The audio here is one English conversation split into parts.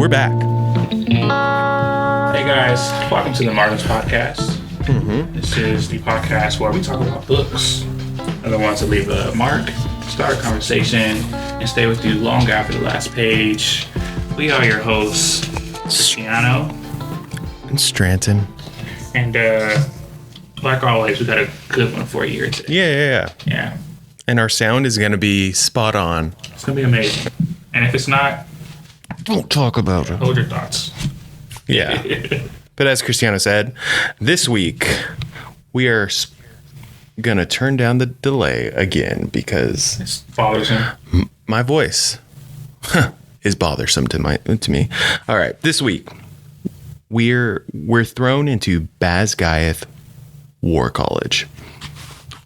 We're back. Hey guys, welcome to the Martin's Podcast. This is the podcast where we talk about books. We're the ones that leave a mark, start a conversation, and stay with you long after the last page. We are your hosts, Cristiano And Stranton. and like always, we got a good one for you here today. Yeah. And our sound is going to be spot on. It's gonna be amazing. And if it's not, Don't talk about it. hold your thoughts. Yeah. But as Cristiano said, this week we are going to turn down the delay again because It's bothersome. my voice is bothersome to me. All right, this week we're thrown into Basgiath War College,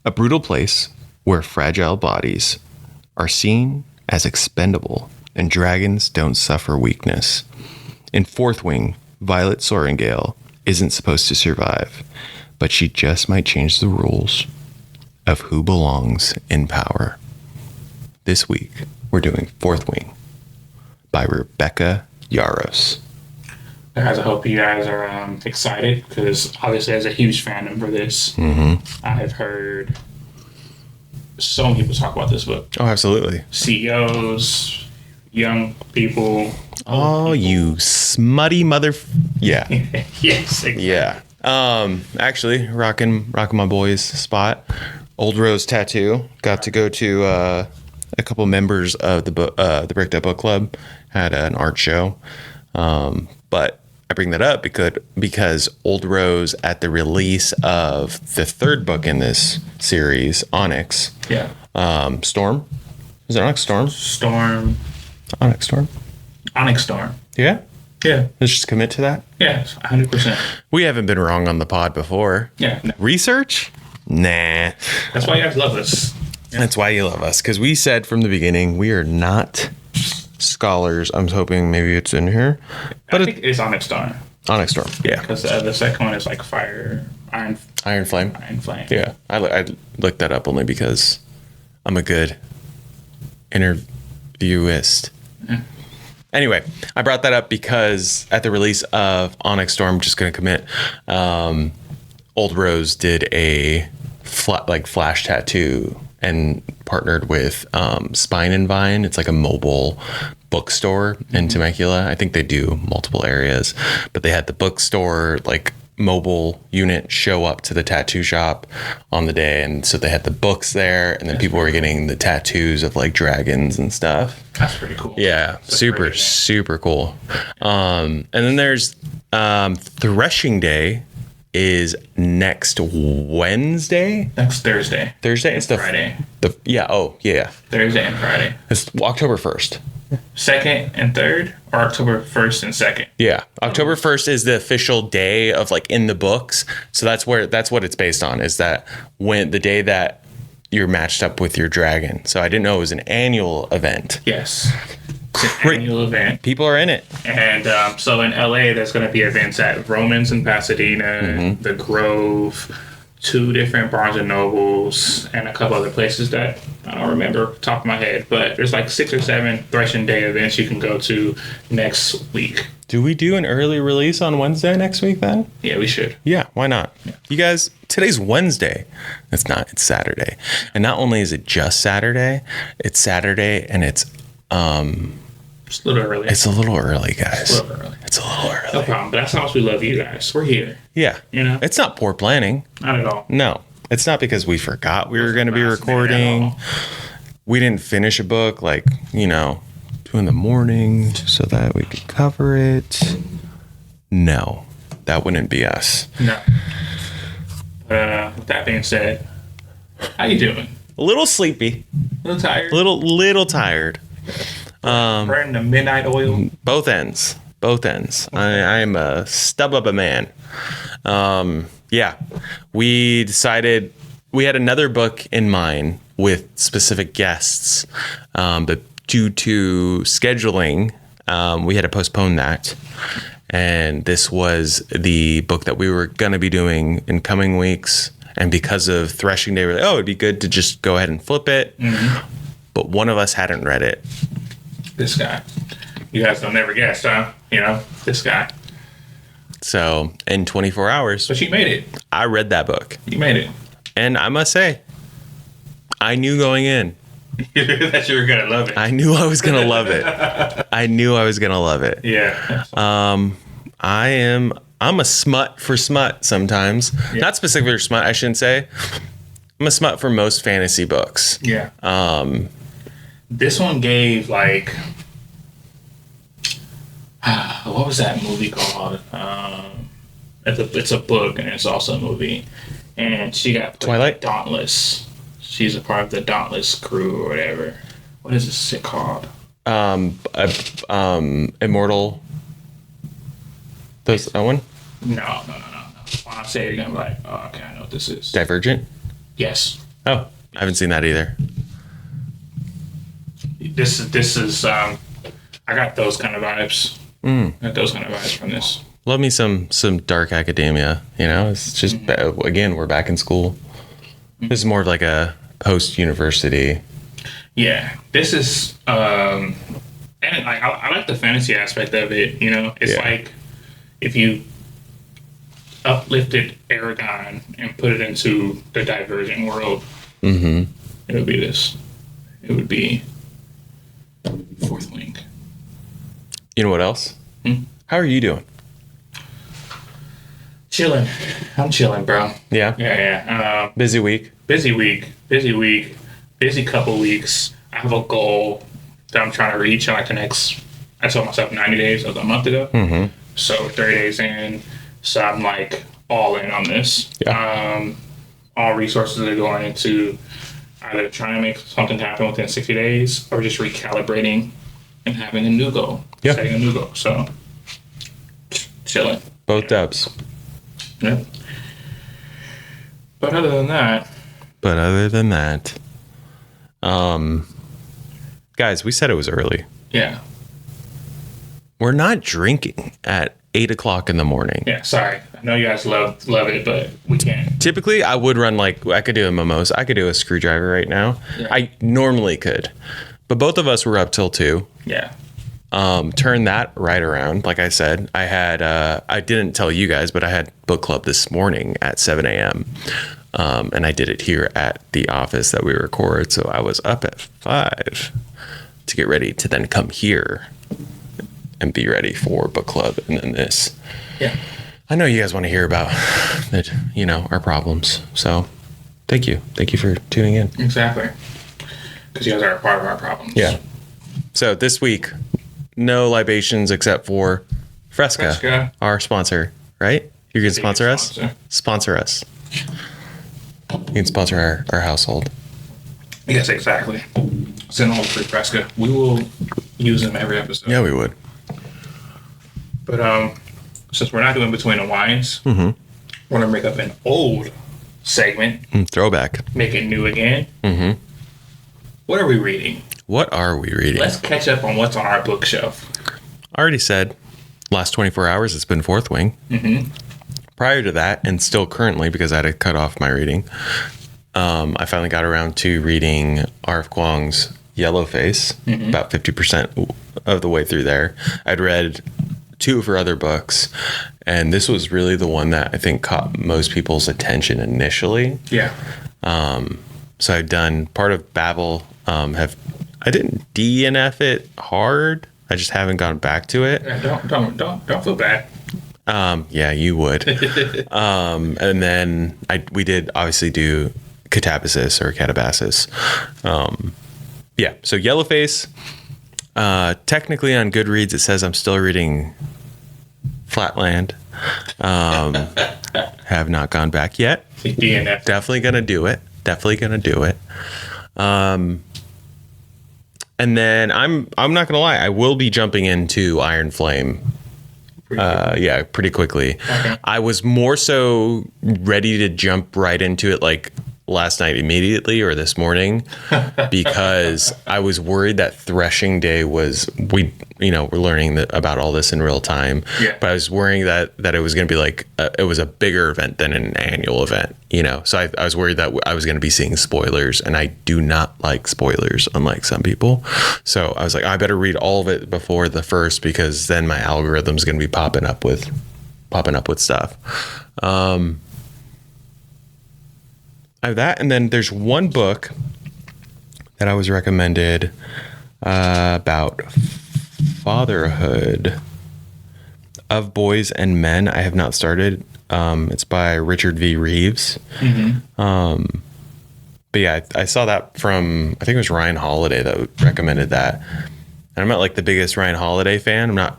a brutal place where fragile bodies are seen as expendable and dragons don't suffer weakness. In Fourth Wing, Violet Sorengale isn't supposed to survive, but she just might change the rules of who belongs in power. This week, we're doing Fourth Wing by Rebecca Yarros. Guys, I hope you guys are excited because obviously as a huge fandom for this, I have heard so many people talk about this book. Oh, absolutely. CEOs, young people. Oh, you smutty mother... Yeah. Yes, exactly. Yeah. Actually, rocking my boy's spot. Old Rose Tattoo. Got to go to a couple members of the Bricked Up Book Club. Had an art show. But I bring that up because Old Rose, at the release of the third book in this series, Onyx. Yeah. Storm. Is it Onyx Storm? Storm. Onyx Storm. Onyx Storm. Yeah. Yeah. Let's just commit to that. Yeah, 100%. We haven't been wrong on the pod before. Yeah. No. Research? Nah. That's why you guys love us. That's why you love us, because we said from the beginning we are not scholars. I'm hoping maybe it's in here, but I think it's Onyx Storm. Onyx Storm. Yeah. Because the second one is like Iron Flame. Flame. Yeah. I looked that up only because I'm a good interviewist. Anyway, I brought that up because at the release of Onyx Storm, just going to commit, Old Rose did a flash tattoo and partnered with Spine and Vine. It's like a mobile bookstore in Temecula. I think they do multiple areas, but they had the bookstore mobile unit show up to the tattoo shop on the day, and so they had the books there, and then people were getting the tattoos of dragons and stuff. That's pretty cool. Yeah, super cool. And then there's Threshing Day is next Wednesday. Next Thursday. Thursday. It's Friday. Thursday and Friday. It's October 1st. 2nd and 3rd, or October 1st and 2nd? Yeah, October 1st is the official day of in the books. So that's what it's based on, is that when the day that you're matched up with your dragon. So I didn't know it was an annual event. Yes. It's an annual event. People are in it. And so in LA, there's going to be events at Romans in Pasadena, the Grove, 2 different Barnes and Nobles, and a couple other places that I don't remember off the top of my head. But there's 6 or 7 Threshing Day events you can go to next week. Do we do an early release on Wednesday next week then? Yeah, we should. Yeah, why not? Yeah. You guys, today's Wednesday. It's not, it's Saturday. And not only is it just Saturday, it's Saturday and it's It's a little early. It's a little early, guys. It's a little early. It's a little early. No problem. But that's how much we love you guys. We're here. Yeah. It's not poor planning. not at all. No. It's not because we forgot we were going to be recording. We didn't finish a book 2 in the morning so that we could cover it. No. That wouldn't be us. No. With that being said, how you doing? A little sleepy. A little tired? Little tired. Burning the midnight oil? Both ends. I am a stub of a man. Yeah. We decided we had another book in mind with specific guests, but due to scheduling, we had to postpone that. And this was the book that we were going to be doing in coming weeks. And because of Threshing Day, we're like, it'd be good to just go ahead and flip it. But one of us hadn't read it. This guy. You guys don't never guess, huh? You know, this guy. So in 24 hours, But you made it. I read that book. You made it. And I must say, I knew going in. That you were gonna love it. I knew I was going to love it. I knew I was going to love it. Yeah. I'm a smut for smut sometimes. Yeah. Not specifically for smut, I shouldn't say. I'm a smut for most fantasy books. Yeah. This one gave like what was that movie called? It's a book and it's also a movie. And she got put Twilight? in Dauntless. She's a part of the Dauntless crew or whatever. What is this shit called? Immortal. That one? No. When I say it, you're gonna be like, oh, okay, I know what this is. Divergent? Yes. Oh, I haven't seen that either. This is I got those kind of vibes. I got those kind of vibes from this. Love me some dark academia. You know, it's just again, we're back in school. This is more of like a post-university. Yeah, this is and I like the fantasy aspect of it. You know, it's like if you uplifted Aragon and put it into the Divergent world, it would be this. It would be Fourth Wing. You know what else? How are you doing? Chilling. I'm chilling, bro. Yeah. Yeah. Busy week. Busy couple weeks. I have a goal that I'm trying to reach in like the next, I told myself 90 days, that was a month ago. So 30 days in. So I'm like all in on this. Yeah. All resources are going into either trying to make something happen within 60 days or just recalibrating and having a new goal. Yeah. Setting a new goal. So chilling. Both dubs. Yeah. But other than that, guys, we said it was early. yeah. We're not drinking at 8 o'clock in the morning. Yeah, sorry. I know you guys love it, but we can't. Typically, I would run I could do a mimosa. I could do a screwdriver right now. Yeah. I normally could. But both of us were up till 2. Yeah. Turn that right around. Like I said, I had, I didn't tell you guys, but I had book club this morning at 7 a.m. And I did it here at the office that we record. So I was up at 5 to get ready to then come here and be ready for book club. And then this. Yeah. I know you guys want to hear about that, our problems. So thank you. Thank you for tuning in. Exactly. Because you guys are a part of our problems. Yeah. So this week, no libations except for Fresca, our sponsor, right? You can sponsor us? Sponsor us. You can sponsor our household. Yes, exactly. Send home free Fresca. We will use them every episode. Yeah, we would. But since we're not doing Between the Wines, we're going to make up an old segment. Throwback. Make it new again. What are we reading? What are we reading? Let's catch up on what's on our bookshelf. I already said last 24 hours it's been Fourth Wing. Prior to that, and still currently because I had to cut off my reading, I finally got around to reading R.F. Kuang's Yellowface, about 50% of the way through there. I'd read 2 of her other books, and this was really the one that I think caught most people's attention initially. Yeah. So I'd done part of Babel. I didn't DNF it hard. I just haven't gone back to it. Yeah, don't feel bad. Yeah, you would. And then we did obviously do Catabasis or Catabasis. Yeah, so Yellowface. Technically on Goodreads, it says I'm still reading Flatland. Have not gone back yet. DNF. Definitely gonna do it. And then I'm not gonna lie, I will be jumping into Iron Flame. Pretty quickly. Okay. I was more so ready to jump right into it like last night immediately or this morning because I was worried that threshing day was, we're learning about all this in real time. Yeah. But I was worrying that it was going to be like, it was a bigger event than an annual event, So I was worried that I was going to be seeing spoilers, and I do not like spoilers, unlike some people. So I was like, I better read all of it before the first, because then my algorithm's going to be popping up with stuff. I have that, and then there's one book that I was recommended about fatherhood of boys and men. I have not started. It's by Richard V. Reeves. Mm-hmm. But yeah, I saw that from, I think it was Ryan Holiday that recommended that. And I'm not like the biggest Ryan Holiday fan. I'm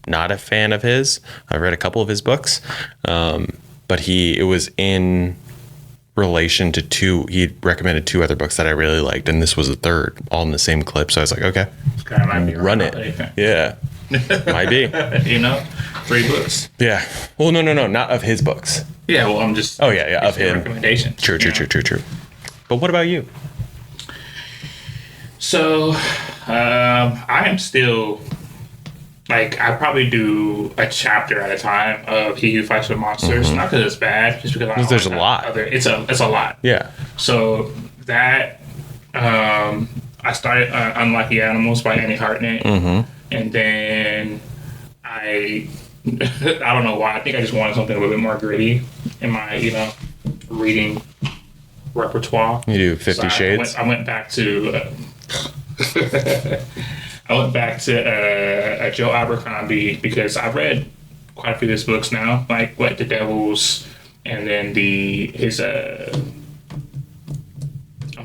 not a fan of his. I read a couple of his books, but it was in relation to he recommended two other books that I really liked, and this was the third, all in the same clip. So I was like, okay, run it. Yeah, might be. 3 books. Yeah. Well, no, not of his books. Yeah. Well, I'm just. Oh yeah, of him. Recommendations. True. But what about you? So, I am still. Like, I probably do a chapter at a time of He Who Fights with Monsters. Mm-hmm. Not because it's bad, just because there's a lot. It's a lot. Yeah. So that I started Unlucky Animals by Annie Hartnett, mm-hmm. and then I don't know why. I think I just wanted something a little bit more gritty in my reading repertoire. You do 50 Shades. I went back to. Joe Abercrombie, because I've read quite a few of his books now, like What the Devils, and then his I'm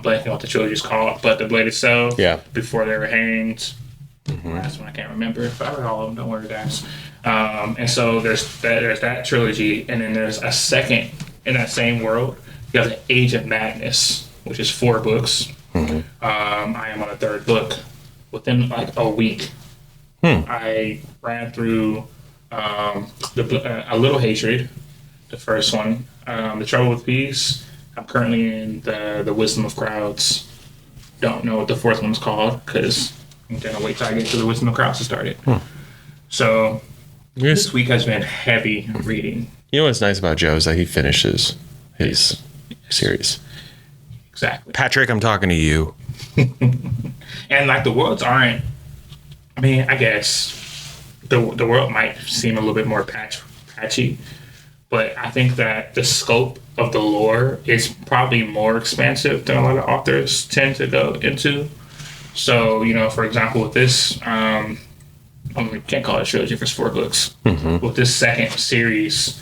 blanking what the trilogy's called, but The Bladed Cell, Before They Were Hanged. Mm-hmm. Last one I can't remember. If I read all of them, don't worry, guys. And so there's that trilogy, and then there's a second in that same world. You have The Age of Madness, which is 4 books. Mm-hmm. I am on the 3rd book. Within like a week, I ran through A Little Hatred, the first one, The Trouble with Peace. I'm currently in the Wisdom of Crowds. Don't know what the 4th one's called because I'm gonna wait till I get to the Wisdom of Crowds to start it. So this week has been heavy reading. You know what's nice about Joe is that he finishes his series. Exactly. Patrick, I'm talking to you. And like the worlds aren't. I mean, I guess the world might seem a little bit more patchy, but I think that the scope of the lore is probably more expansive than a lot of authors tend to go into. So, for example, with this, we can't call it a trilogy if it's 4 books. Mm-hmm. With this second series,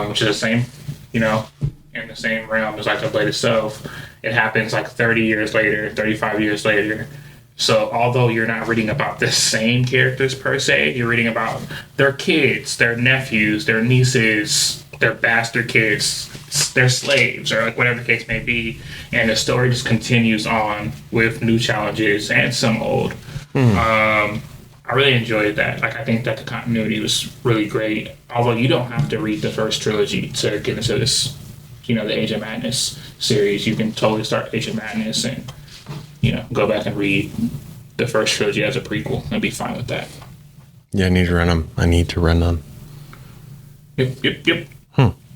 which is the same, in the same realm as like The Blade itself, it happens like 30 years later, 35 years later. So although you're not reading about the same characters per se, you're reading about their kids, their nephews, their nieces, their bastard kids, their slaves, or like whatever the case may be. And the story just continues on with new challenges and some old. I really enjoyed that. Like, I think that the continuity was really great. Although you don't have to read the first trilogy to get into this, the Age of Madness series. You can totally start Age of Madness and, go back and read the first trilogy as a prequel and be fine with that. Yeah, I need to run them. Yep.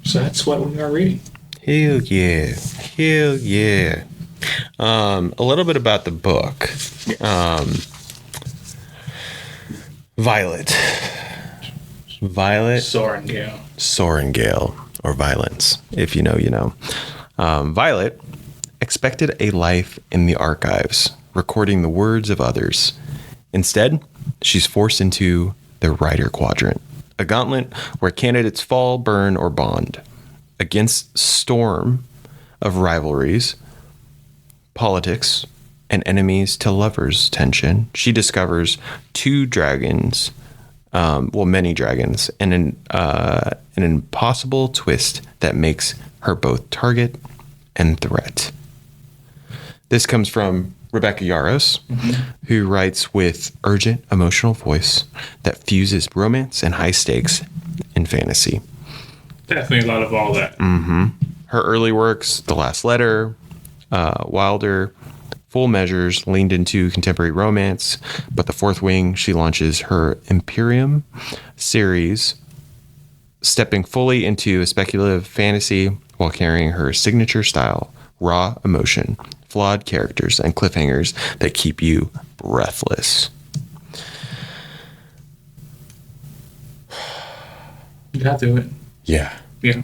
So that's what we are reading. Hell yeah. A little bit about the book. Yes. Violet. Sorengale, or Violence. If you know, you know. Violet expected a life in the archives, recording the words of others. Instead, she's forced into the writer quadrant, a gauntlet where candidates fall, burn, or bond. Against storm of rivalries, politics, and enemies to lovers tension, she discovers many dragons, and an impossible twist that makes her both target and threat. This comes from Rebecca Yarros, who writes with urgent emotional voice that fuses romance and high stakes in fantasy. Definitely a lot of all that. Her early works, The Last Letter, Wilder, Full Measures, leaned into contemporary romance, but The Fourth Wing, she launches her Imperium series, stepping fully into a speculative fantasy while carrying her signature style, raw emotion, flawed characters, and cliffhangers that keep you breathless. You got through it. Yeah. Yeah.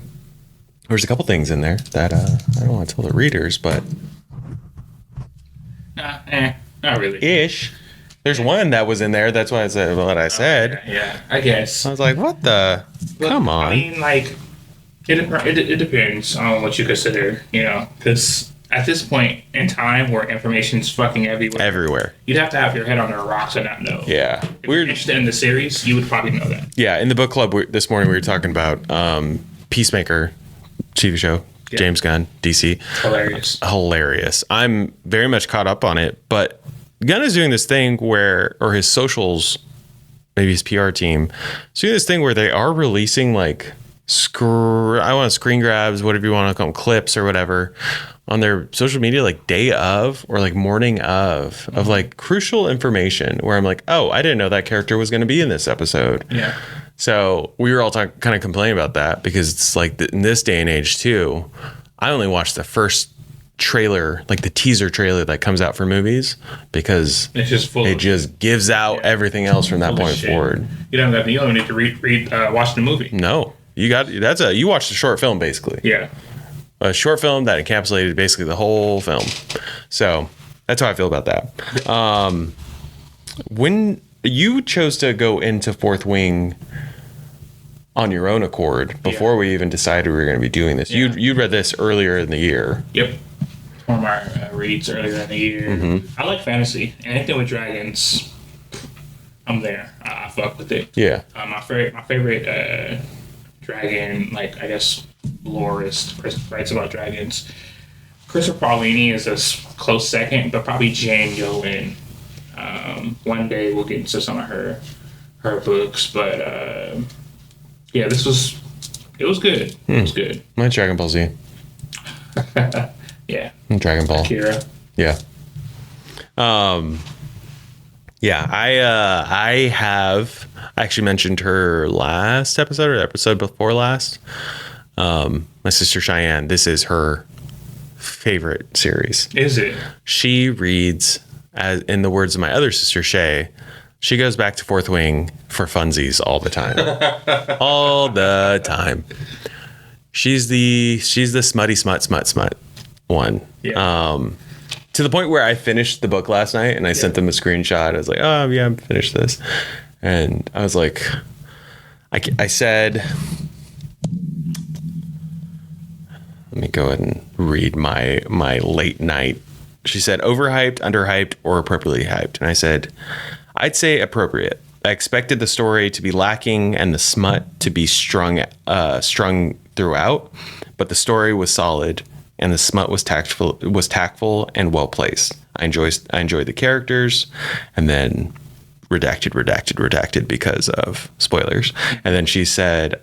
There's a couple things in there that I don't want to tell the readers, but Not really. ish. There's one that was in there. That's why I said what I said. Yeah, I guess. I was like, what the? Come on. I mean, like, it depends on what you consider, because at this point in time where information's fucking everywhere, you'd have to have your head on a rock to not know. Yeah. If you're interested in the series, you would probably know that. Yeah, in the book club this morning we were talking about Peacemaker TV show, yeah. James Gunn, DC. Hilarious. I'm very much caught up on it, but Gunn is doing this thing or his socials, maybe his PR team, is doing this thing where they are releasing like screen grabs, whatever you want to call them, clips or whatever, on their social media, like day of or like morning of like crucial information where I'm like, oh, I didn't know that character was going to be in this episode. Yeah. So we were all kind of complaining about that because it's like in this day and age too, I only watched the first trailer, like the teaser trailer that comes out for movies, because it just gives out everything else from that point forward. You don't need to watch the movie. No, you watched a short film basically. Yeah. A short film that encapsulated basically the whole film. So that's how I feel about that. When you chose to go into Fourth Wing on your own accord before we even decided we were going to be doing this, you'd read this earlier in the year. Yep. One of my reads earlier in the year. Mm-hmm. I like fantasy. Anything with dragons, I'm there. I fuck with it. Yeah. My favorite dragon, like, I guess, lorist writes about dragons. Christopher Paolini is a close second, but probably Jane Yolen. One day we'll get into some of her books, but it was good. It was good. My Dragon Ball Z. Yeah. Dragon Ball. Akira. Yeah. I have actually mentioned her last episode or the episode before last. My sister Cheyenne, this is her favorite series. Is it? She reads, as in the words of my other sister Shay, she goes back to Fourth Wing for funsies all the time. All the time. She's the smutty smut one. Yeah. To the point where I finished the book last night and I sent them a screenshot. I was like, oh yeah, I finished this. And I was like, I said, let me go ahead and read my late night. She said, overhyped, underhyped, or appropriately hyped. And I said, I'd say appropriate. I expected the story to be lacking and the smut to be strung throughout, but the story was solid and the smut was tactful and well placed. I enjoyed the characters, and then redacted because of spoilers. And then she said,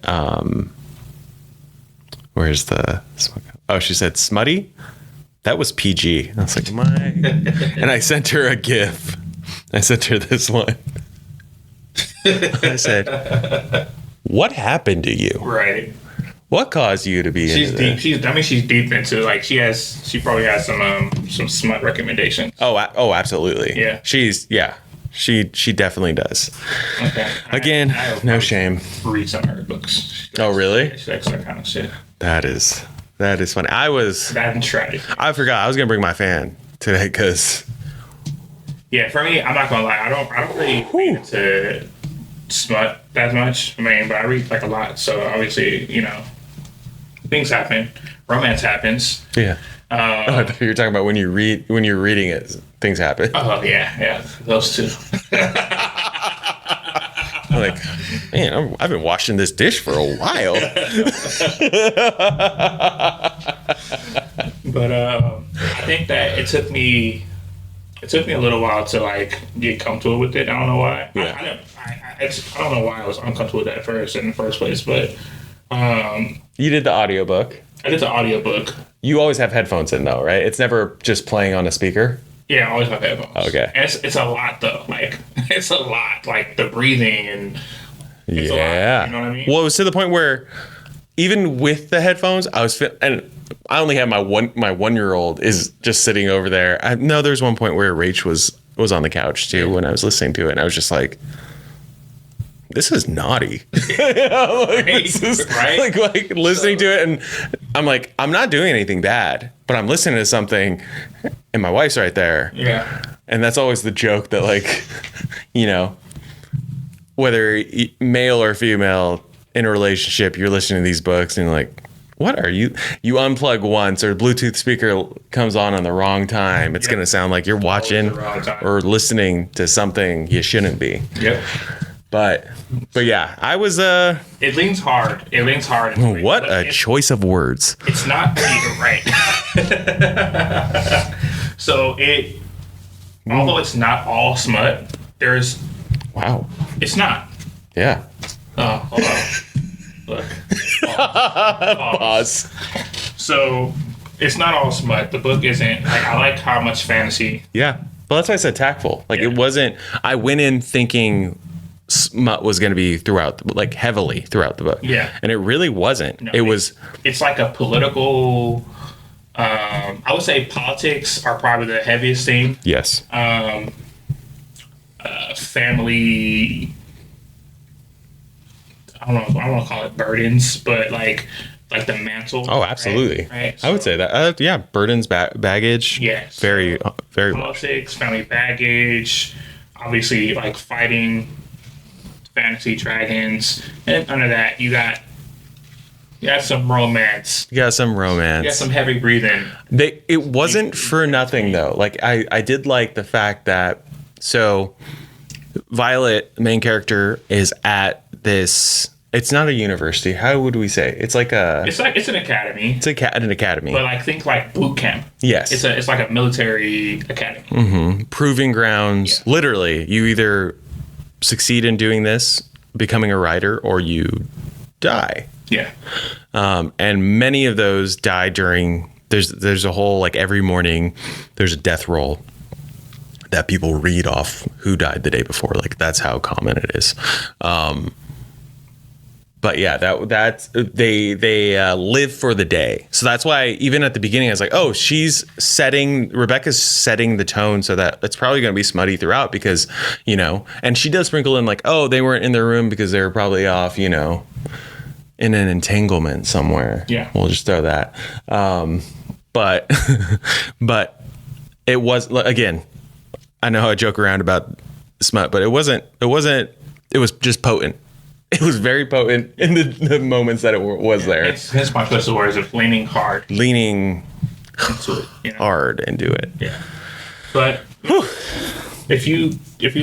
where's the smoke? Oh, she said smutty. That was PG. I was like, and I sent her a GIF. I sent her this one. I said, what happened to you? Right. What caused you to be she's into deep. that? She's deep into, like, she probably has some smut recommendations. Oh, absolutely. Yeah. She definitely does. Okay. Again, no shame. Read some of her books. Oh, really? She likes that kind of shit. That is funny. I haven't tried it. I forgot I was gonna bring my fan today because. Yeah, for me, I'm not gonna lie. I don't really read into smut that much. I mean, but I read like a lot. So obviously, things happen. Romance happens. Yeah. You're talking about when you're reading it, things happen. Oh yeah, those two. I'm like, man, I've been washing this dish for a while. But I think that it took me a little while to like get comfortable with it. I don't know why. Yeah. I don't know why I was uncomfortable with that in the first place, but you did the audiobook. I did the audiobook. You always have headphones in though, right? It's never just playing on a speaker. Yeah, I always have headphones. Okay. And it's a lot though. Like it's a lot. Like the breathing and it's a lot, you know what I mean? Well, it was to the point where even with the headphones, and I only have my 1-year-old is just sitting over there. No, there's one point where Rach was on the couch too when I was listening to it, and I was just like, this is naughty. This is, right? like listening to it, and I'm like, I'm not doing anything bad, but I'm listening to something, and my wife's right there. Yeah. And that's always the joke that, like, you know, whether male or female in a relationship, you're listening to these books and you're like, what are you unplug once or Bluetooth speaker comes on the wrong time. It's going to sound like you're watching or listening to something you shouldn't be. Yep. But yeah, I was it leans hard. What a choice of words. It's not right. So although it's not all smut, there's wow. It's not. Yeah. Oh, hold on. Look. Pause. So it's not all smut. The book isn't. Like, I like how much fantasy. Yeah. Well, that's why I said tactful. Like it wasn't. I went in thinking smut was going to be like heavily throughout the book. Yeah. And it really wasn't. No, it was. It's like a political. I would say politics are probably the heaviest thing. Yes. Family. I don't want to call it burdens, but like the mantle. Oh, absolutely. Right? I would say that. Yeah, burdens, baggage. Yes. Very Politics, family baggage, obviously like fighting fantasy dragons, and under that you got some romance. You got some romance. You got some heavy breathing. It wasn't for nothing though. Like I did like the fact that Violet, the main character, is at this. It's not a university. How would we say? It's like it's an academy. It's an academy. But like think like boot camp. Yes. It's like a military academy. Mm-hmm. Proving grounds. Yeah. Literally, you either succeed in doing this, becoming a writer, or you die. Yeah. And many of those die during. There's a whole, like, every morning there's a death roll that people read off who died the day before. Like, that's how common it is. But yeah, that's they live for the day. So that's why even at the beginning I was like, oh, Rebecca's setting the tone so that it's probably going to be smutty throughout because, you know, and she does sprinkle in like, oh, they weren't in their room because they were probably off, you know, in an entanglement somewhere. Yeah. We'll just throw that. But it was, again, I know I joke around about smut, but it was just potent. It was very potent in the moments that it was there. It's my choice of words of leaning hard. Leaning into it. You know? Hard into it. Yeah. But if you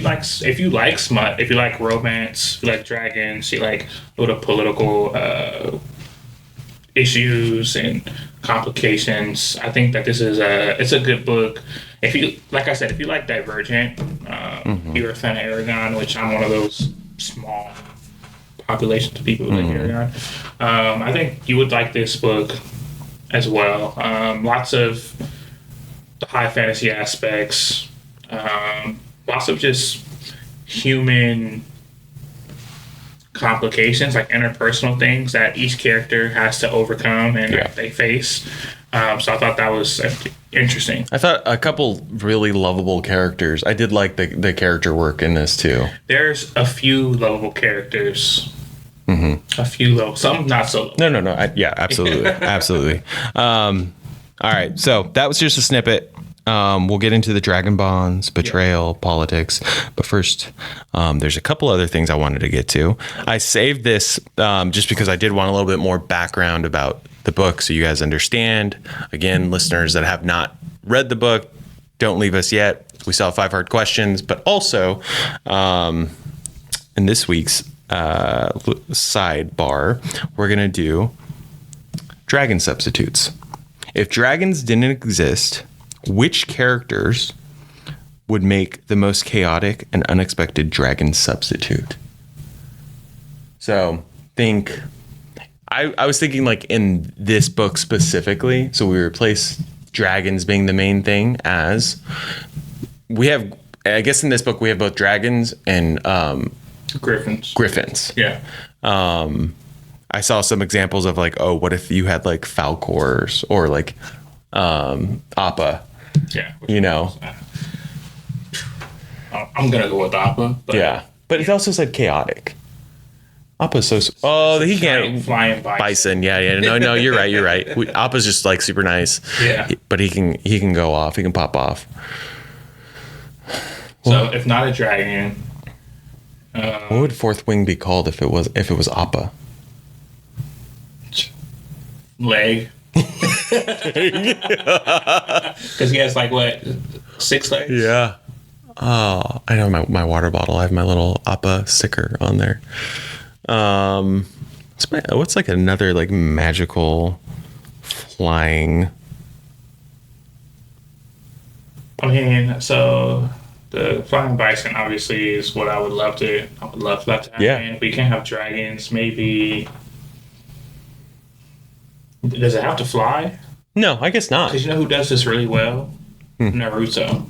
like smut, if you like romance, if you like dragons, you like little political issues and complications, I think that this is it's a good book. If you like Divergent, you're a fan of Aragon, which I'm one of those small populations of people who like Aragon. I think you would like this book as well. Lots of the high fantasy aspects, lots of just human complications, like interpersonal things that each character has to overcome and that they face. So I thought that was interesting. I thought a couple really lovable characters. I did like the character work in this too. There's a few lovable characters. Mm-hmm. A few low, some not so low. No. Yeah, absolutely. Absolutely. All right. So that was just a snippet. We'll get into the dragon bonds, betrayal, politics. But first, there's a couple other things I wanted to get to. I saved this just because I did want a little bit more background about the book so you guys understand. Again, listeners that have not read the book, don't leave us yet. We still have 5 hard questions. But also, in this week's sidebar, we're going to do dragon substitutes. If dragons didn't exist, which characters would make the most chaotic and unexpected dragon substitute? So think I was thinking like in this book specifically. So we replace dragons being the main thing as we have. I guess in this book we have both dragons and Griffins. Yeah. I saw some examples of like, oh, what if you had like Falcors or like Appa? Yeah. You know. I'm gonna go with Appa. But Yeah, but it also said chaotic. Appa's so. Oh, he can't flying bison. Yeah. No, you're right. Appa's just like super nice. Yeah. But he can go off. He can pop off. So if not a dragon, What would Fourth Wing be called if it was Appa? leg. Because he has like what, 6 legs? Yeah. Oh, I know my water bottle. I have my little Appa sticker on there. What's like another like magical flying? I mean, so the flying bison obviously is what I would love to that to happen. Yeah. We can have dragons, maybe. Does it have to fly? No, I guess not. Because you know who does this really well? Naruto.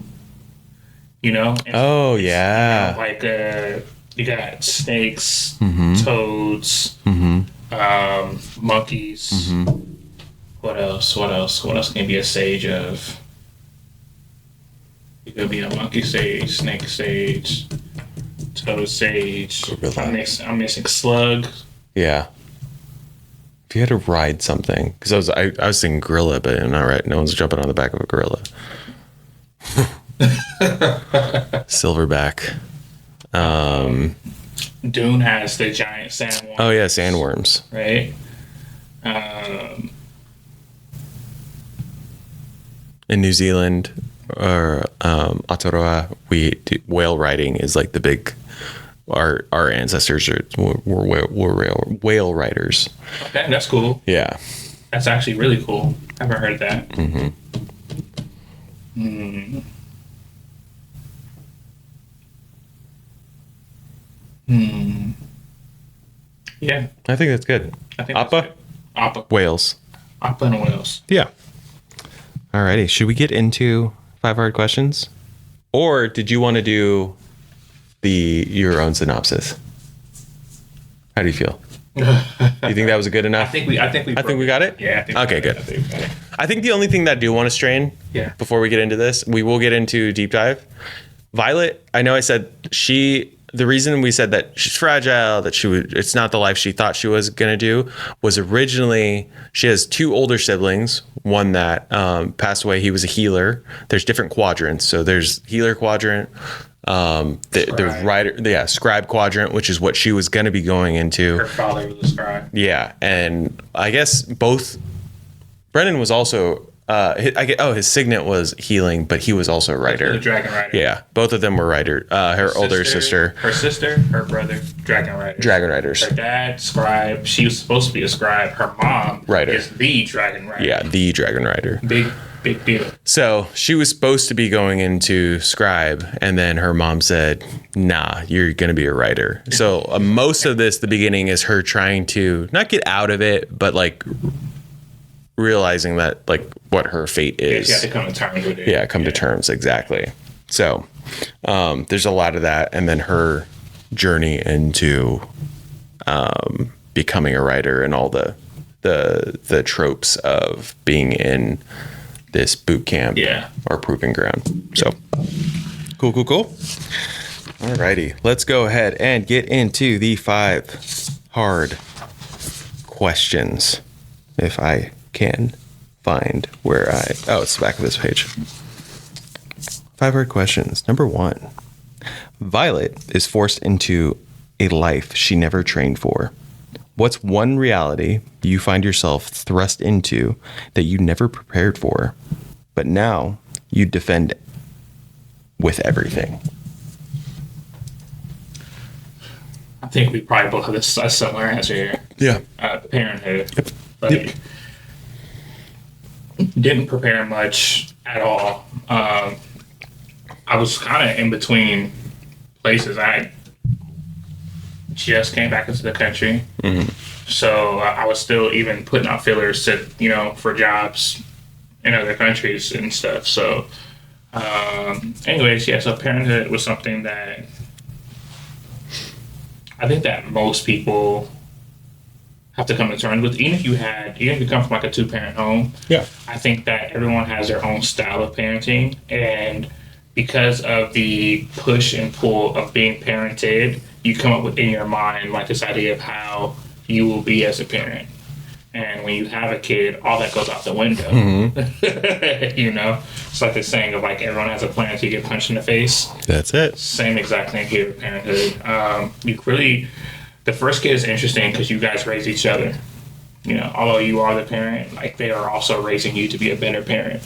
You know? Oh yeah. Like you got snakes, Mm-hmm. toads, monkeys. Mm-hmm. What else? What else can be a sage of? It could be a monkey sage, snake sage, toad sage. Gorilla. I'm missing slug. Yeah. If you had to ride something, because I was thinking gorilla, but I'm not right. No one's jumping on the back of a gorilla. Silverback. Dune has the giant sandworm. Oh yeah, sandworms. Right. In New Zealand or Aotearoa, whale riding is like the big. Our ancestors were whale riders. Okay, that's cool. Yeah. That's actually really cool. I haven't heard that. Mm-hmm. Yeah, I think that's good. I think that's Appa? good. Appa. Whales. Appa and whales. Yeah. Alrighty. Should we get into 5 hard questions? Or did you want to do your own synopsis? How do you feel? You think that was good enough? I think we got it? Yeah. Okay, good. I think we got it. I think the only thing that I do want to strain before we get into this, we will get into deep dive. Violet, I know I said the reason we said that she's fragile, that it's not the life she thought she was going to do, was originally she has 2 older siblings, one that passed away. He was a healer. There's different quadrants. So there's healer quadrant, the writer, scribe quadrant, which is what she was going to be going into. Her father was a scribe. Yeah. And I guess Brennan was also, his signet was healing, but he was also a writer. The dragon rider. Yeah. Both of them were writer. Her older sister. Her sister, her brother, dragon rider. Dragon riders. Her dad, scribe. She was supposed to be a scribe. Her mom Writer. is the dragon rider. Yeah, the dragon rider. Big deal. So she was supposed to be going into scribe, and then her mom said, nah, you're going to be a writer. So most of this, the beginning, is her trying to not get out of it, but like realizing that like what her fate is. She had to come to terms with it. Yeah, come to terms, exactly. So there's a lot of that, and then her journey into becoming a writer and all the tropes of being in this boot camp or proving ground. So cool. Alrighty, let's go ahead and get into the 5 hard questions. If I can find where it's the back of this page. 5 hard questions. Number 1. Violet is forced into a life she never trained for. What's one reality you find yourself thrust into that you never prepared for, but now you defend with everything? I think we probably both have a similar answer here. Yeah. Parenthood. Yep. Like, didn't prepare much at all. I was kind of in between places. I just came back into the country. So I was still even putting out fillers to, for jobs in other countries and stuff. So, anyways, yeah, so parenthood was something that I think that most people have to come to terms with. Even if you come from like a 2-parent home, Yeah. I think that everyone has their own style of parenting. And because of the push and pull of being parented, you come up with in your mind like this idea of how you will be as a parent. And when you have a kid, all that goes out the window. It's like this saying of like everyone has a plan until you get punched in the face. That's it. Same exact thing here with parenthood. The first kid is interesting because you guys raise each other. Although you are the parent, like they are also raising you to be a better parent.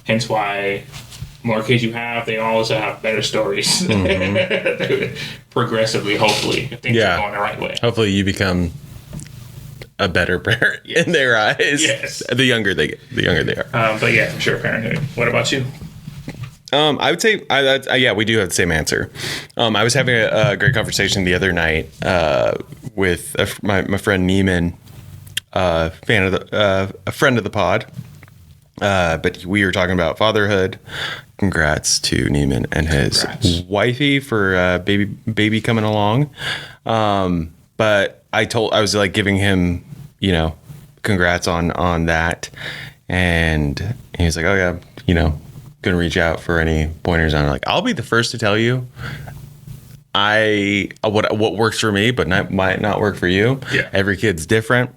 Hence why more kids you have, they also have better stories. Progressively, hopefully, if things are going the right way. Hopefully you become a better parent in their eyes. Yes. The younger they are. But yeah, for sure, parenthood. What about you? I would say, we do have the same answer. I was having a great conversation the other night with my friend Neiman, a friend of the pod. But we were talking about fatherhood. Congrats to Neiman and his wifey for baby coming along. But I was like giving him, congrats on that, and he was like, oh yeah, gonna reach out for any pointers on it. Like, I'll be the first to tell you what works for me, but might not work for you. Yeah. Every kid's different,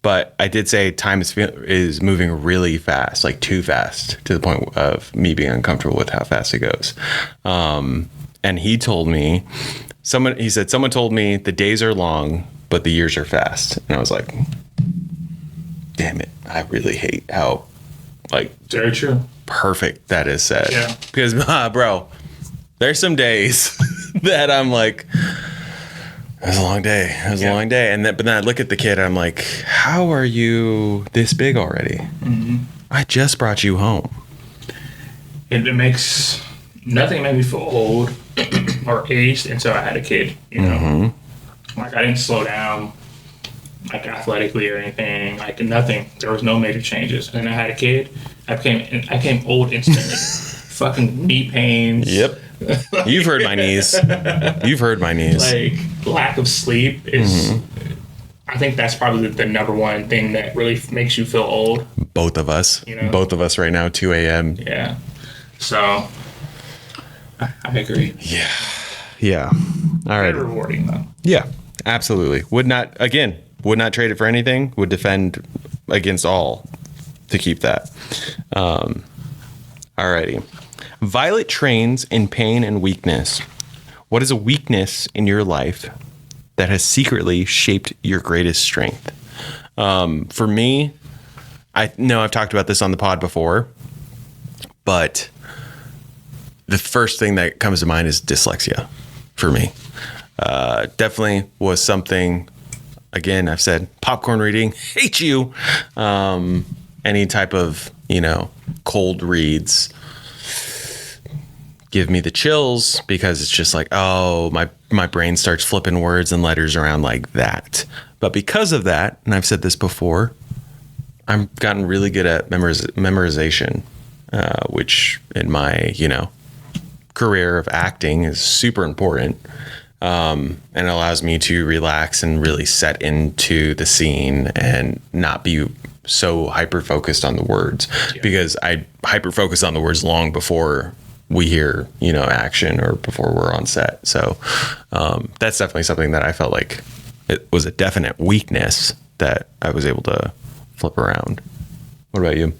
but I did say time is moving really fast, like too fast, to the point of me being uncomfortable with how fast it goes. And he told me, someone told me the days are long, but the years are fast. And I was like, damn it. I really hate how Very true. Perfect that is said. Yeah. Because, bro, there's some days that I'm like, it was a long day. It was a long day. But then I look at the kid and I'm like, how are you this big already? Mm-hmm. I just brought you home. Nothing made me feel old or aged until I had a kid, Mm-hmm. Like I didn't slow down like athletically or anything, like nothing. There was no major changes. And then I had a kid. I became old instantly. Fucking knee pains. Yep. You've heard my knees. Like lack of sleep is. Mm-hmm. I think that's probably the number one thing that really makes you feel old. Both of us. Both of us right now, 2 a.m. Yeah. So I agree. Yeah. Yeah. All right. Very rewarding though. Yeah. Absolutely. Would not trade it for anything. Would defend against all to keep that. Alrighty. Violet trains in pain and weakness. What is a weakness in your life that has secretly shaped your greatest strength? For me, I know I've talked about this on the pod before, but the first thing that comes to mind is dyslexia for me. Definitely was something, again, I've said popcorn reading, hate you. Any type of, cold reads give me the chills because it's just like, oh, my brain starts flipping words and letters around like that. But because of that, and I've said this before, I've gotten really good at memorization, which in my, career of acting is super important. And it allows me to relax and really set into the scene and not be so hyper focused on the words, because I hyper focus on the words long before we hear, action or before we're on set. So that's definitely something that I felt like it was a definite weakness that I was able to flip around. What about you?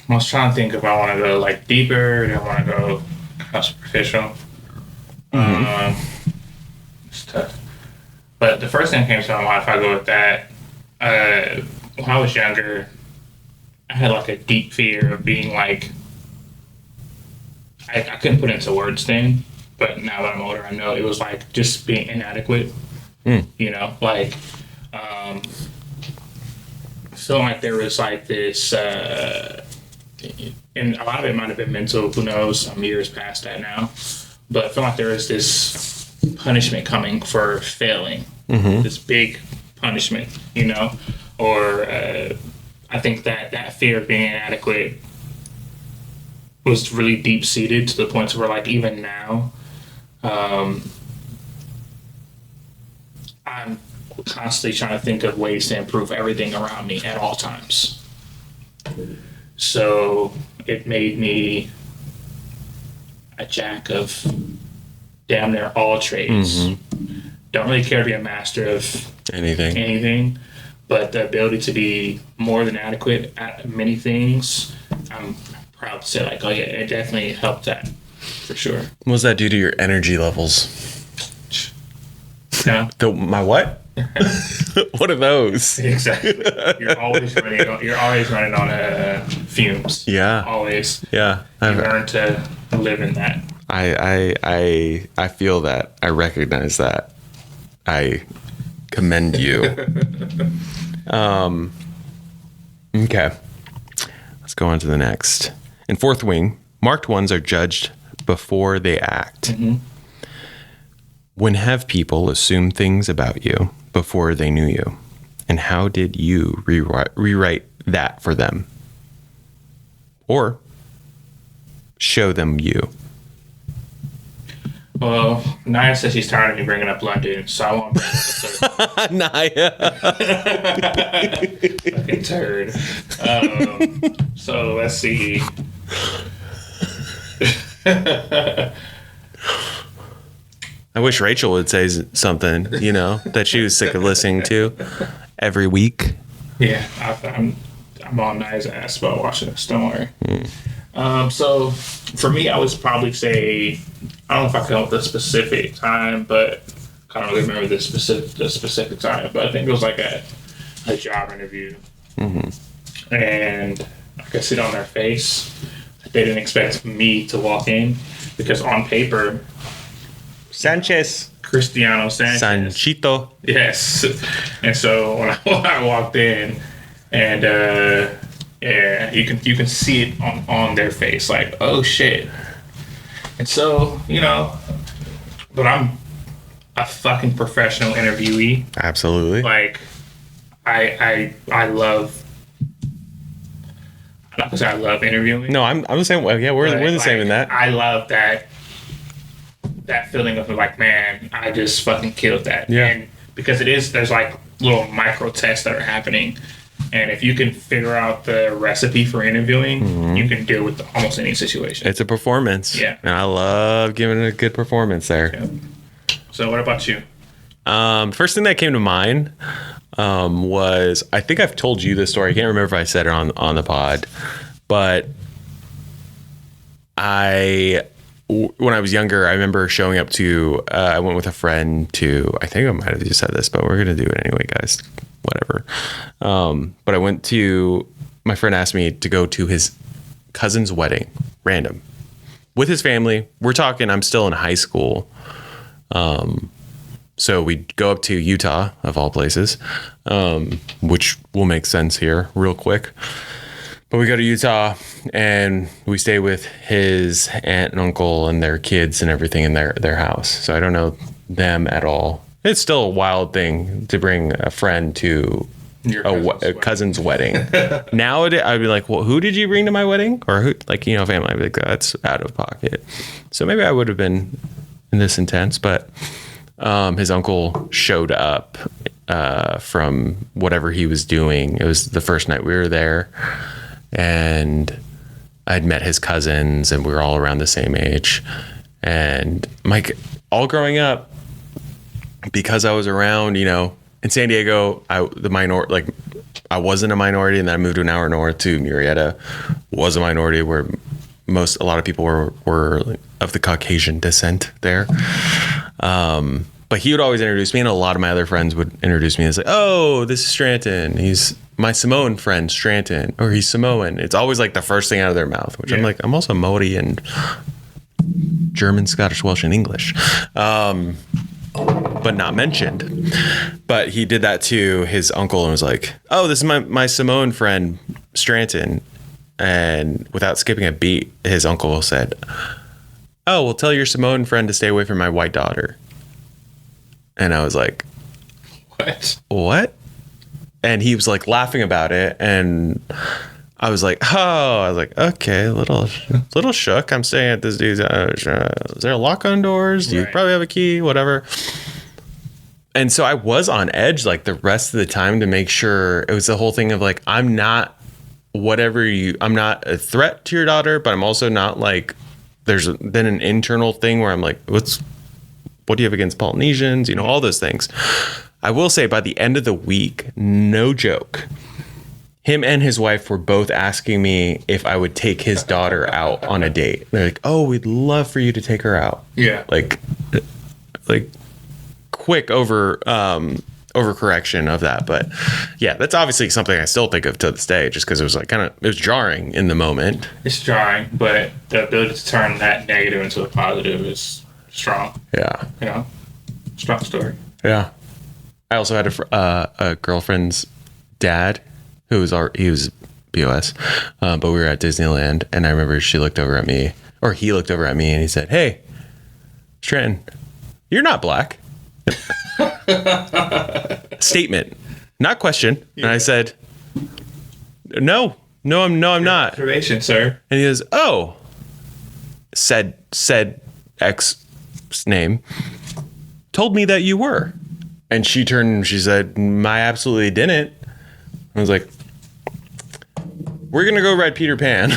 I was trying to think if I want to go like deeper, or I want to go kind of superficial. It's tough. But the first thing that came to my mind, if I go with that, when I was younger, I had like a deep fear of being like, I couldn't put it into words then, but now that I'm older, I know it was like just being inadequate. Like feeling like there was like this, and a lot of it might have been mental, who knows, I'm years past that now, but I feel like there is this punishment coming for failing. This big punishment, or I think that fear of being inadequate was really deep seated to the point where, like, even now, I'm constantly trying to think of ways to improve everything around me at all times. So it made me a jack of damn near all trades. Don't really care to be a master of anything, but the ability to be more than adequate at many things, I'm proud to say, like, oh yeah, it definitely helped that for sure. What does that do to your energy levels? No. My what? What are those? Exactly. You're always running on fumes. Yeah. Always. Yeah. You learn to live in that. I feel that. I recognize that. I commend you. Okay. Let's go on to the next. In fourth wing, marked ones are judged before they act. When have people assumed things about you before they knew you? And how did you rewrite that for them? Or show them you? Well, Naya says she's tired of me bringing up London, so I won't bring up the Naya. fucking turd. So let's see. I wish Rachel would say something, that she was sick of listening to every week. Yeah, I'm on Naya's ass about watching this. Don't worry. So for me, I would probably say, I don't know if I come up with a specific time, but I don't really remember the specific time. But I think it was like a job interview, and I could see it on their face. They didn't expect me to walk in because on paper, Cristiano Sanchez. Sanchito. Yes. And so when I walked in, and yeah, you can see it on their face, like, oh shit. And so, but I'm a fucking professional interviewee. Absolutely. Like, I love. I'm not gonna say I love interviewing. No, I'm the same. Yeah, we're the same in that. I love that feeling of like, man, I just fucking killed that. Yeah. And because there's like little micro tests that are happening, and if you can figure out the recipe for interviewing, you can deal with almost any situation. It's a performance. Yeah. And I love giving a good performance there. Yeah. So what about you? First thing that came to mind was, I think I've told you this story. I can't remember if I said it on the pod, but when I was younger, I remember showing up to, I went with a friend to, I think I might have just said this, but we're going to do it anyway, guys. Whatever. But I went to, my friend asked me to go to his cousin's wedding, random, with his family. We're talking, I'm still in high school. So we go up to Utah, of all places, which will make sense here real quick. But we go to Utah and we stay with his aunt and uncle and their kids and everything in their house. So I don't know them at all. It's still a wild thing to bring a friend to a cousin's wedding. Nowadays, I'd be like, well, who did you bring to my wedding? Or who, family. I'd be like, that's out of pocket. So maybe I would have been in this intense, but his uncle showed up from whatever he was doing. It was the first night we were there. And I'd met his cousins and we were all around the same age. And all growing up, because I was around, in San Diego, I wasn't a minority, and then I moved to an hour north to Murrieta, was a minority where a lot of people were of the Caucasian descent there. But he would always introduce me, and a lot of my other friends would introduce me as like, oh, this is Stranton. He's my Samoan friend, Stranton, or he's Samoan. It's always like the first thing out of their mouth, which I'm like, I'm also Maori and German, Scottish, Welsh, and English. But not mentioned. But he did that to his uncle and was like, oh, this is my Samoan friend, Stranton. And without skipping a beat, his uncle said, oh, well, tell your Samoan friend to stay away from my white daughter. And I was like, what? And he was like laughing about it. And I was like, okay, a little shook. I'm staying at this dude's. Is there a lock on doors? You probably have a key, whatever. And so I was on edge like the rest of the time to make sure. It was the whole thing of like, I'm not a threat to your daughter, but I'm also not like, there's been an internal thing where I'm like, what do you have against Polynesians? All those things. I will say by the end of the week, no joke, him and his wife were both asking me if I would take his daughter out on a date. They're like, oh, we'd love for you to take her out. Yeah. Like quick overcorrection of that. But yeah, that's obviously something I still think of to this day, just because it was like it was jarring in the moment. It's jarring, but the ability to turn that negative into a positive is strong. Yeah. Strong story. Yeah. I also had a girlfriend's dad who was BOS, but we were at Disneyland, and I remember he looked over at me, and he said, "Hey, Trenton, you're not black." Statement, not question. Yeah. And I said, "No, I'm not." Observation, sir. And he goes, "Oh," said X name told me that you were. And she turned and she said, I absolutely didn't. I was like, we're going to go ride Peter Pan.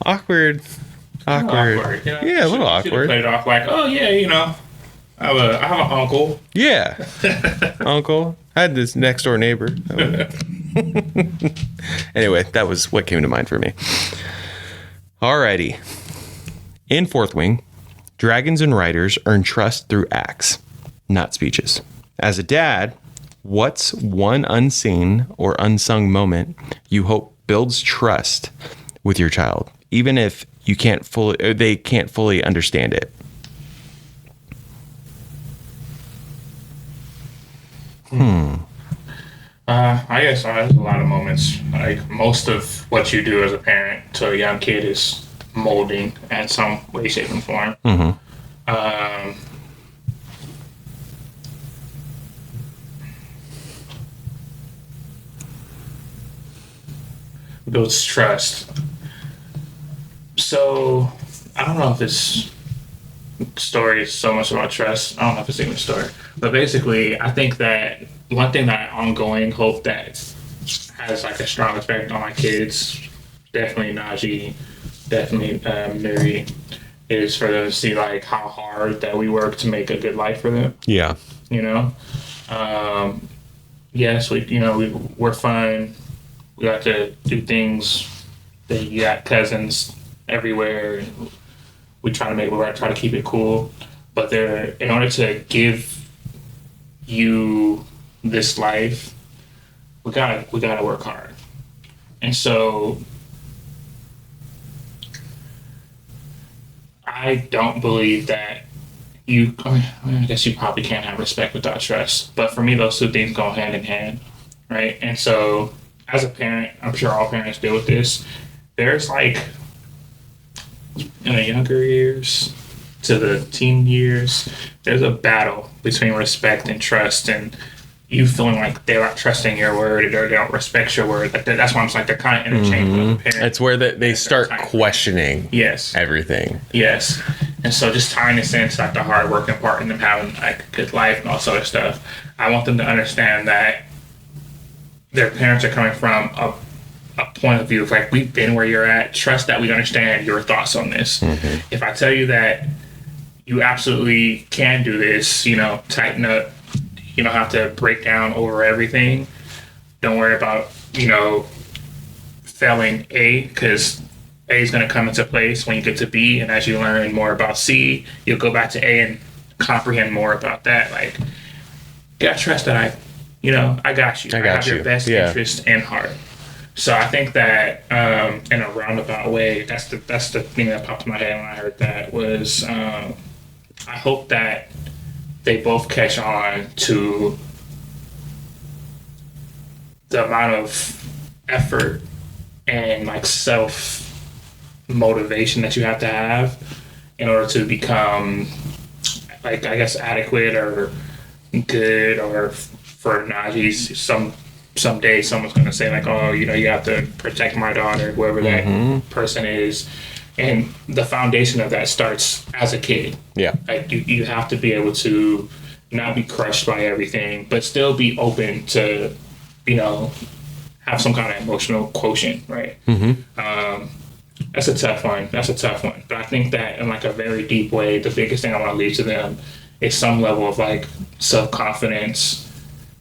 Awkward. Yeah, a little awkward. Played it off like, oh, yeah, I have an uncle. Yeah. Uncle. I had this next door neighbor. Anyway, that was what came to mind for me. Alrighty. In Fourth Wing, dragons and riders earn trust through acts, not speeches. As a dad, what's one unseen or unsung moment you hope builds trust with your child, even if they can't fully understand it? I guess there's a lot of moments. Like most of what you do as a parent to a young kid is molding in some way, shape, and form. Mm-hmm. Builds trust. So I don't know if this story is so much about trust. I don't know if it's even a story, but basically, I think that one thing that I ongoing hope that has like a strong effect on my kids, definitely Najee, definitely Mary, is for them to see like how hard that we work to make a good life for them. Yeah. Yes, we're fun. We got to do things. That you got cousins everywhere. And we try to keep it cool. But in order to give you this life, we gotta work hard. And so I don't believe that I guess you probably can't have respect without trust. But for me, those two things go hand in hand, right? And so as a parent, I'm sure all parents deal with this. There's like, in the younger years to the teen years, there's a battle between respect and trust, and you feeling like they're not trusting your word or they don't respect your word. Like that's why I'm like they're kind of interchangeable. Mm-hmm. It's where they start questioning everything. Yes. And so just tying this into like the hard working part and them having like a good life and all sort of stuff, I want them to understand that their parents are coming from a point of view of like, we've been where you're at. Trust that we understand your thoughts on this. Mm-hmm. If I tell you that you absolutely can do this, tighten up, you don't have to break down over everything. Don't worry about, failing A, because A is going to come into place when you get to B. And as you learn more about C, you'll go back to A and comprehend more about that. Like, you got to trust that I got you. I have your best interest in heart. So I think that in a roundabout way, that's the thing that popped in my head when I heard that was I hope that they both catch on to the amount of effort and like self motivation that you have to have in order to become like I guess adequate or good, or for Najee's someday someone's gonna say like, oh, you have to protect my daughter, whoever that person is. And the foundation of that starts as a kid. Yeah. Like you have to be able to not be crushed by everything, but still be open to, have some kind of emotional quotient, right? That's a tough one. But I think that in like a very deep way, the biggest thing I want to leave to them is some level of like self-confidence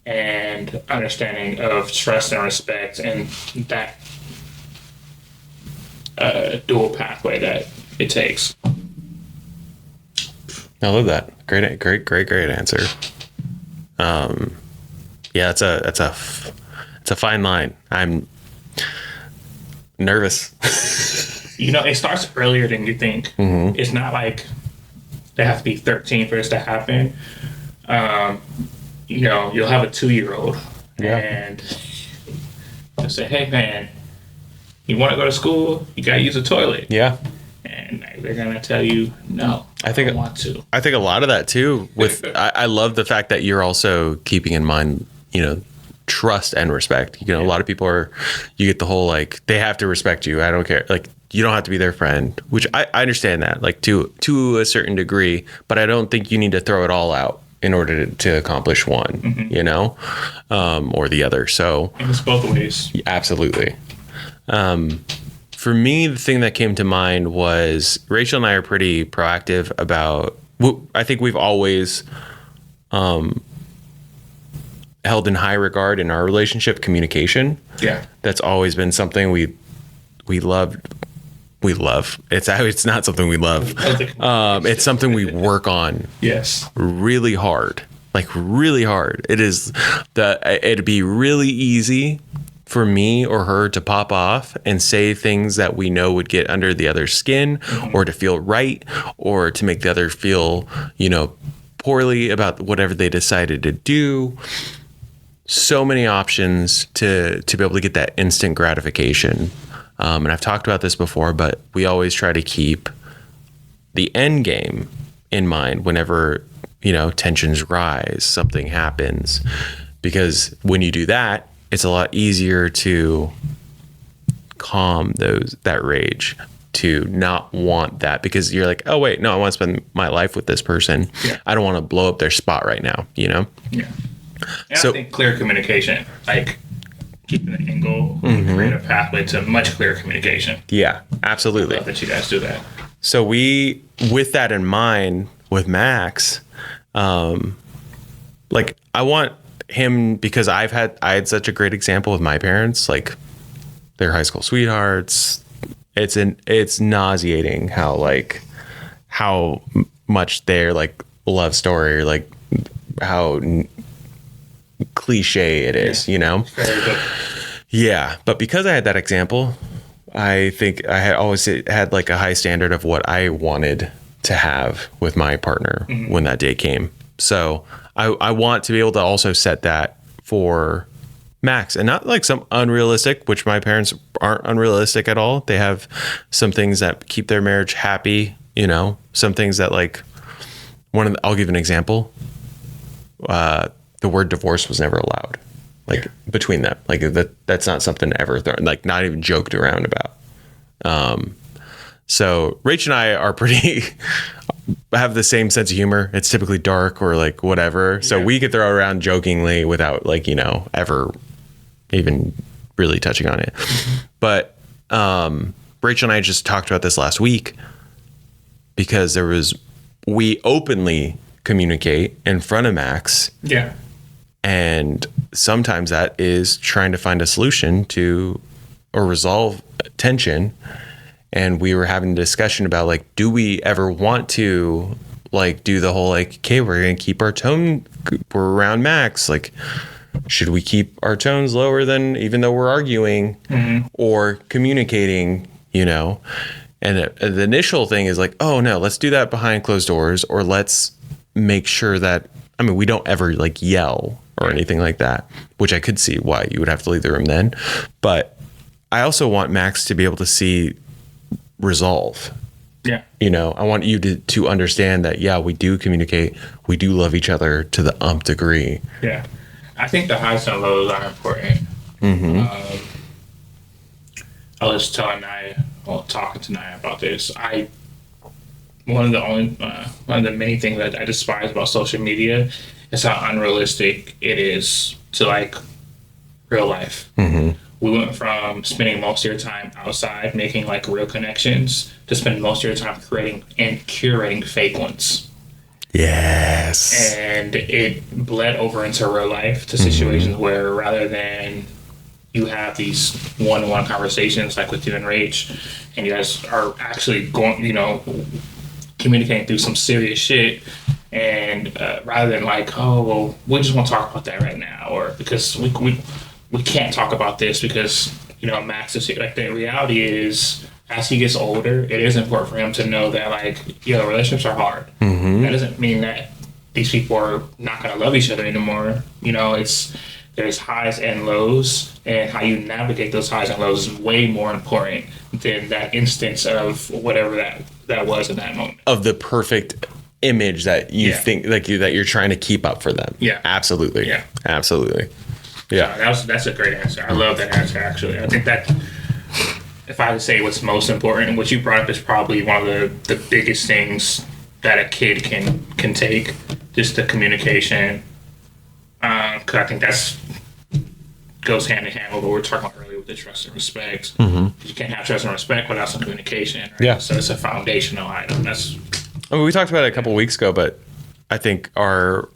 and understanding of trust and respect, and that dual pathway that it takes. I love that. Great answer. Yeah, it's a fine line. I'm nervous. It starts earlier than you think. It's not like they have to be 13 for this to happen. You'll have a 2-year-old and you'll say, hey man, you want to go to school? You got to use a toilet. Yeah. And they're going to tell you, no, I don't want to. I think a lot of that too, I love the fact that you're also keeping in mind, trust and respect. A lot of people you get the whole, like, they have to respect you. I don't care. Like, you don't have to be their friend, which I understand that, like, to a certain degree, but I don't think you need to throw it all out in order to accomplish one, or the other. So and it's both ways. Absolutely. For me, the thing that came to mind was Rachel and I are pretty proactive about, I think we've always held in high regard in our relationship, communication. Yeah. That's always been something we love. It's not something we love. It's something we work on. Yes. Really hard. Like really hard. It'd be really easy for me or her to pop off and say things that we know would get under the other's skin, or to feel right, or to make the other feel, poorly about whatever they decided to do. So many options to be able to get that instant gratification. And I've talked about this before, but we always try to keep the end game in mind whenever, tensions rise, something happens. Because when you do that, it's a lot easier to calm that rage, to not want that, because you're like, oh wait, no, I want to spend my life with this person. Yeah. I don't want to blow up their spot right now, Yeah. And I think clear communication, like keeping the angle, create a pathway to much clearer communication. Yeah, absolutely. I love that you guys do that. So with that in mind, with Max, like I want him, because I had such a great example with my parents, like they're high school sweethearts. It's nauseating how much their like love story, like how cliche it is, Yeah, but because I had that example, I think I had always had like a high standard of what I wanted to have with my partner when that day came. So I want to be able to also set that for Max, and not like some unrealistic, which my parents aren't unrealistic at all. They have some things that keep their marriage happy, some things that like I'll give an example. The word divorce was never allowed, like between them. Like that's not something ever thrown, like not even joked around about. So Rach and I are pretty have the same sense of humor. It's typically dark or like whatever. So we could throw around jokingly without like, ever even really touching on it. But Rachel and I just talked about this last week, because we openly communicate in front of Max. Yeah. And sometimes that is trying to find a solution to or resolve tension. And we were having a discussion about like, do we ever want to like do the whole like, okay, we're going to keep our tone, we're around Max. Like, should we keep our tones lower than, even though we're arguing or communicating, And the initial thing is like, oh no, let's do that behind closed doors, or let's make sure that, we don't ever like yell or anything like that, which I could see why you would have to leave the room then. But I also want Max to be able to see resolve Yeah. I want you to understand that, yeah, we do communicate. We do love each other to the umph degree. Yeah. I think the highs and lows are important. I was talking to Naya about this. One of the many things that I despise about social media is how unrealistic it is to like real life. We went from spending most of your time outside making like real connections to spend most of your time creating and curating fake ones. Yes. And it bled over into real life to situations where rather than you have these one-on-one conversations like with you and Rach, and you guys are actually going, communicating through some serious shit, and rather than like, oh, well, we just want to talk about that right now, or because we can't talk about this because, Max is here. Like, the reality is, as he gets older, it is important for him to know that, like, relationships are hard. That doesn't mean that these people are not going to love each other anymore. There's highs and lows, and how you navigate those highs and lows is way more important than that instance of whatever that was in that moment. Of the perfect image that you think that you're trying to keep up for them. Yeah. Absolutely. Yeah. Absolutely. Yeah. That's a great answer. I love that answer, actually. I think that if I had to say what's most important, and what you brought up is probably one of the biggest things that a kid can take, just the communication. Because I think that's goes hand in hand with what we were talking about earlier with the trust and respect. You can't have trust and respect without some communication. Right? Yeah. So it's a foundational item. We talked about it a couple of weeks ago, but I think our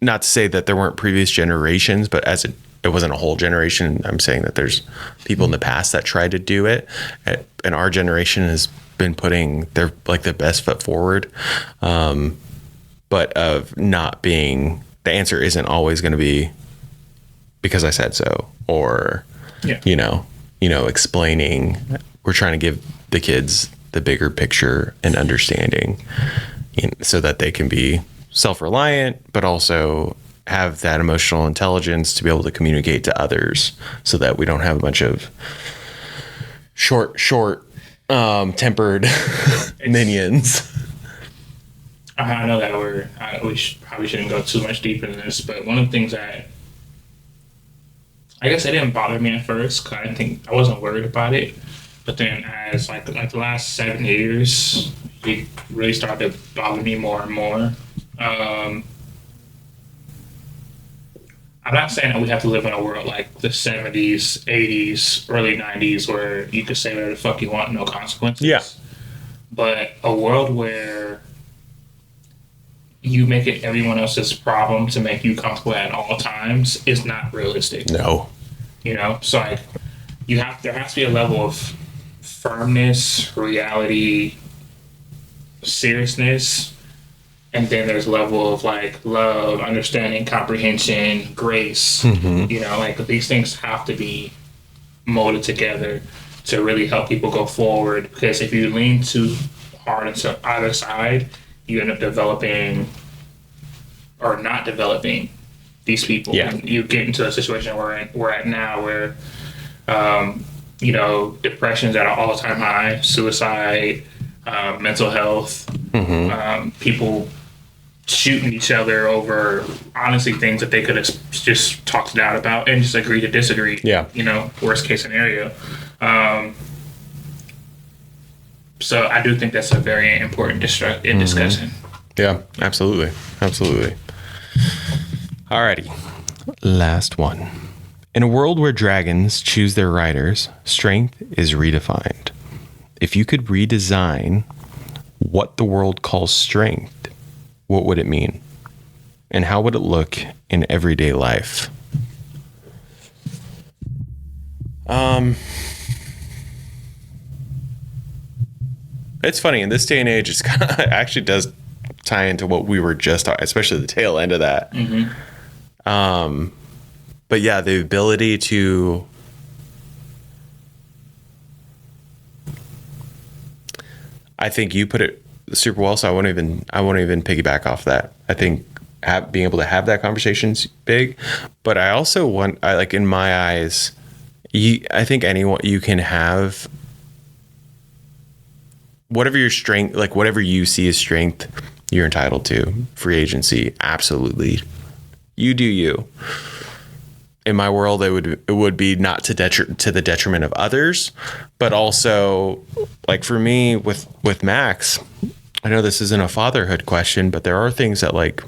not to say that there weren't previous generations, but as it wasn't a whole generation, I'm saying that there's people in the past that tried to do it, and our generation has been putting their best foot forward. But of not being, the answer isn't always going to be because I said so, or, explaining. We're trying to give the kids the bigger picture and understanding, so that they can be self-reliant, but also have that emotional intelligence to be able to communicate to others, so that we don't have a bunch of short tempered minions. I know that we probably shouldn't go too much deeper into this, but one of the things that I guess it didn't bother me at first, because I wasn't worried about it, but then as like the last 7 years, it really started to bother me more and more. I'm not saying that we have to live in a world like the 70s, 80s, early 90s, where you could say whatever the fuck you want, no consequences. Yeah. But a world where you make it everyone else's problem to make you comfortable at all times is not realistic. No. So like there has to be a level of firmness, reality, seriousness, and then there's a level of like love, understanding, comprehension, grace. Like these things have to be molded together to really help people go forward, because if you lean too hard into either side, you end up developing or not developing these people. Yeah. And you get into a situation we're at now where, depression's at an all-time high, suicide, mental health, people shooting each other over honestly things that they could have just talked it out about and just agree to disagree. Yeah. Worst case scenario. So I do think that's a very important discussion. Yeah, absolutely. Absolutely. Alrighty. Last one. In a world where dragons choose their riders, strength is redefined. If you could redesign what the world calls strength, what would it mean? And how would it look in everyday life? It's funny, in this day and age, it's kind of actually does tie into what we were just talking, especially the tail end of that. But yeah, the ability to I think you put it super well, so I won't even piggyback off that. I think being able to have that conversation's big, but I also want, in my eyes, I think anyone, you can have whatever your strength, like whatever you see as strength, you're entitled to. Free agency, absolutely. You do you. In my world, it would be not to the detriment of others, but also, like for me with Max, I know this isn't a fatherhood question, but there are things that, like,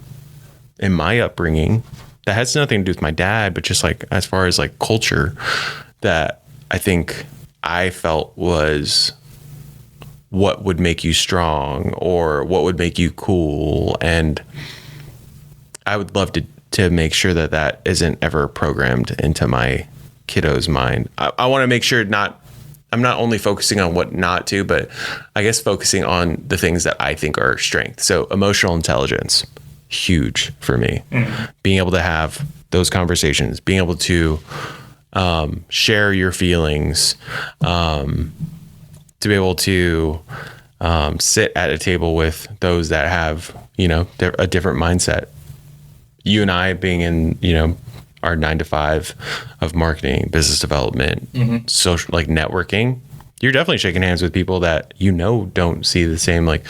in my upbringing that has nothing to do with my dad, but just like as far as like culture, that I think I felt was what would make you strong or what would make you cool. And I would love to make sure that isn't ever programmed into my kiddo's mind. I want to make sure I'm not only focusing on what not to, but I guess focusing on the things that I think are strength. So emotional intelligence, huge for me. Being able to have those conversations, being able to share your feelings, to be able to sit at a table with those that have, a different mindset. You and I being in, our 9 to 5 of marketing, business development, social, like networking, you're definitely shaking hands with people that, don't see the same, like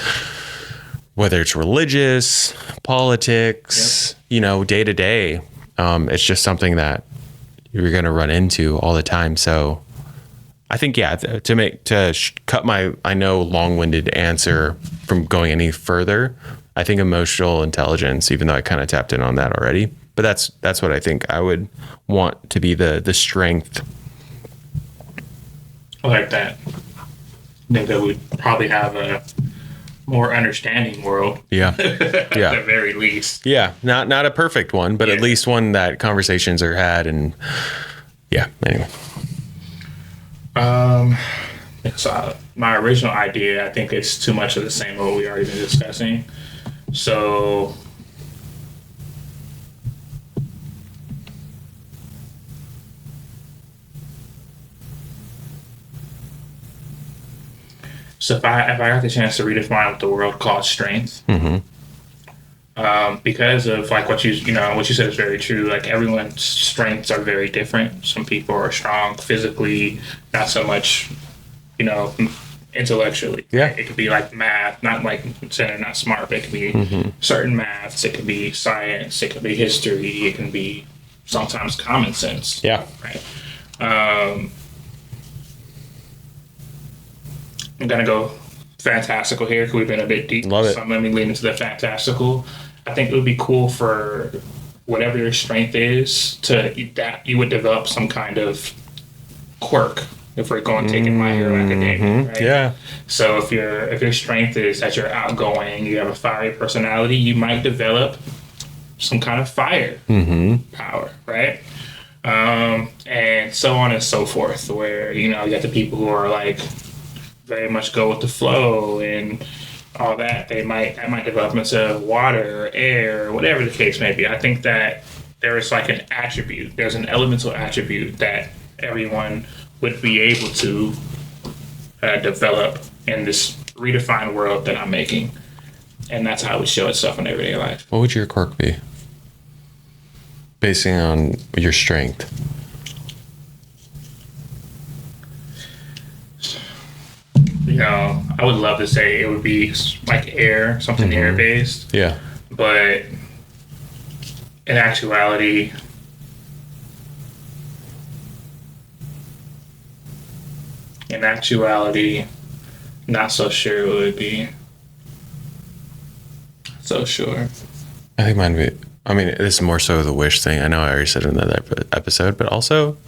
whether it's religious, politics, day to day. It's just something that you're going to run into all the time. So I think, to cut my, I know, long-winded answer from going any further, I think emotional intelligence, even though I kind of tapped in on that already, but that's what I think I would want to be the strength. I like that. I think that we'd probably have a more understanding world. Yeah. At the very least. Yeah. Not a perfect one, but at least one that conversations are had. And anyway. So my original idea, I think it's too much of the same what we already been discussing. So if I got the chance to redefine what the world calls strength, because of like what you said is very true. Like everyone's strengths are very different. Some people are strong physically, not so much, intellectually. Yeah. It could be like math, not like saying they're not smart, but it could be certain maths. It could be science. It could be history. It can be sometimes common sense. Yeah. Right. I'm going to go fantastical here because we've been a bit deep. Love it. So let me lean into the fantastical. I think it would be cool for whatever your strength is that you would develop some kind of quirk. If we're taking My Hero Academia, right? Yeah. So if your strength is that you're outgoing, you have a fiery personality, you might develop some kind of fire power, right? And so on and so forth. Where you got the people who are like very much go with the flow and all that. That might develop into water, or air, or whatever the case may be. I think that there is like an attribute. There's an elemental attribute that everyone would be able to develop in this redefined world that I'm making. And that's how it would show itself in everyday life. What would your quirk be? Basing on your strength. I would love to say it would be like air, something air-based. Yeah. But in actuality, not so sure it would be. So sure. I think mine would be, this is more so the wish thing. I know I already said it in that episode, but also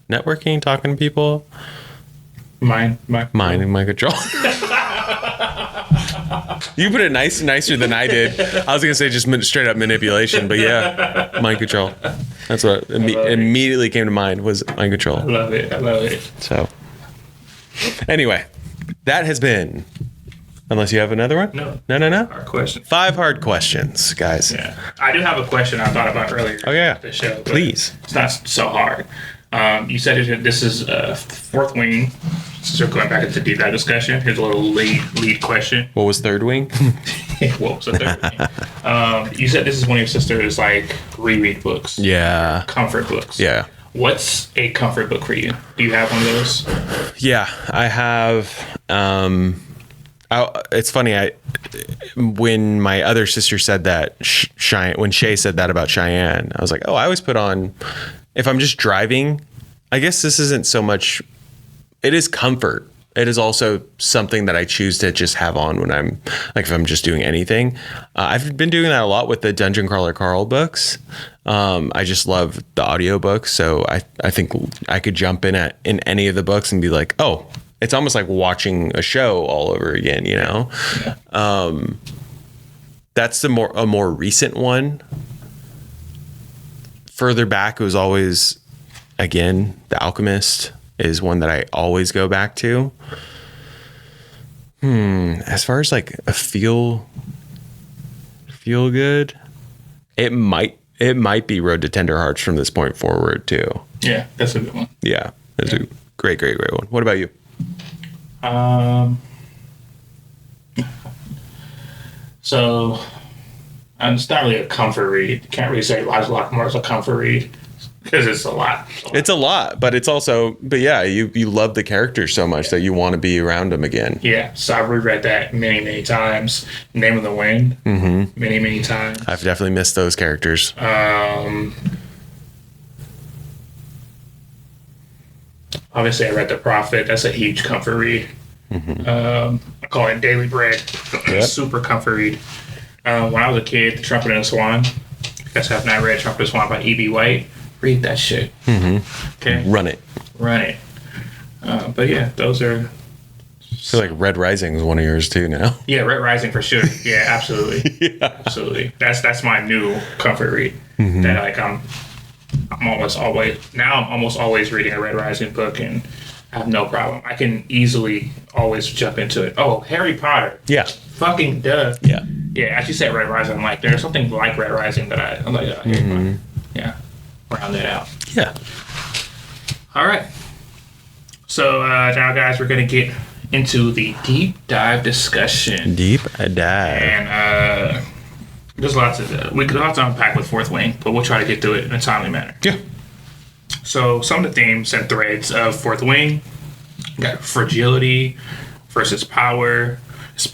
networking, talking to people. Mind and mind control. You put it nicer than I did. I was going to say just straight up manipulation, but yeah, mind control. That's what immediately came to mind was mind control. I love it. So anyway, that has been, unless you have another one? No. Hard question. 5 hard questions, guys. Yeah. I do have a question I thought about earlier. Oh, yeah. The show. Please. It's not so hard. You said this is fourth wing. So going back into that discussion, here's a little lead question. What was third wing? What was the third wing? You said this is one of your sisters' like reread books. Yeah. Comfort books. Yeah. What's a comfort book for you? Do you have one of those? Yeah, I have. It's funny. When my other sister said that, when Shay said that about Cheyenne, I was like, oh, I always put on, if I'm just driving, I guess this isn't so much, it is comfort. It is also something that I choose to just have on when I'm, like, if I'm just doing anything. I've been doing that a lot with the Dungeon Crawler Carl books. I just love the audiobooks. So I think I could jump in any of the books and be like, oh, it's almost like watching a show all over again, you know? Yeah. That's a more recent one. Further back, it was always, again, The Alchemist is one that I always go back to. As far as like a feel good, it might be Road to Tender Hearts from this point forward too. Yeah, that's a good one. Yeah, that's a great one. What about you? So it's not really a comfort read. Can't really say Elijah Lockmore is a comfort read because it's a lot. It's a lot, but it's also, but yeah, you love the characters so much that you want to be around them again. Yeah, so I've reread that many times. Name of the Wind, many times. I've definitely missed those characters. Obviously, I read The Prophet. That's a huge comfort read. I call it Daily Bread. Yep. Super comfort read. When I was a kid, The Trumpet and the Swan. You guys have not read Trumpet and the Swan by E.B. White. Read that shit. Okay. Run it. But yeah, those are. I feel like Red Rising is one of yours too now. Yeah, Red Rising for sure. Yeah, absolutely. Absolutely. That's my new comfort read. That like I'm almost always reading a Red Rising book and I have no problem. I can easily always jump into it. Oh, Harry Potter. Yeah. Fucking duh. Yeah. Yeah, as you said Red Rising, I'm like, there's something like Red Rising that I'm like, Harry Potter. Yeah. Round it out. Yeah. All right. So now, guys, we're going to get into the deep dive discussion. Deep dive. And there's lots of we could lots to unpack with Fourth Wing, but we'll try to get through it in a timely manner. Yeah. So some of the themes and threads of Fourth Wing, you got fragility versus power.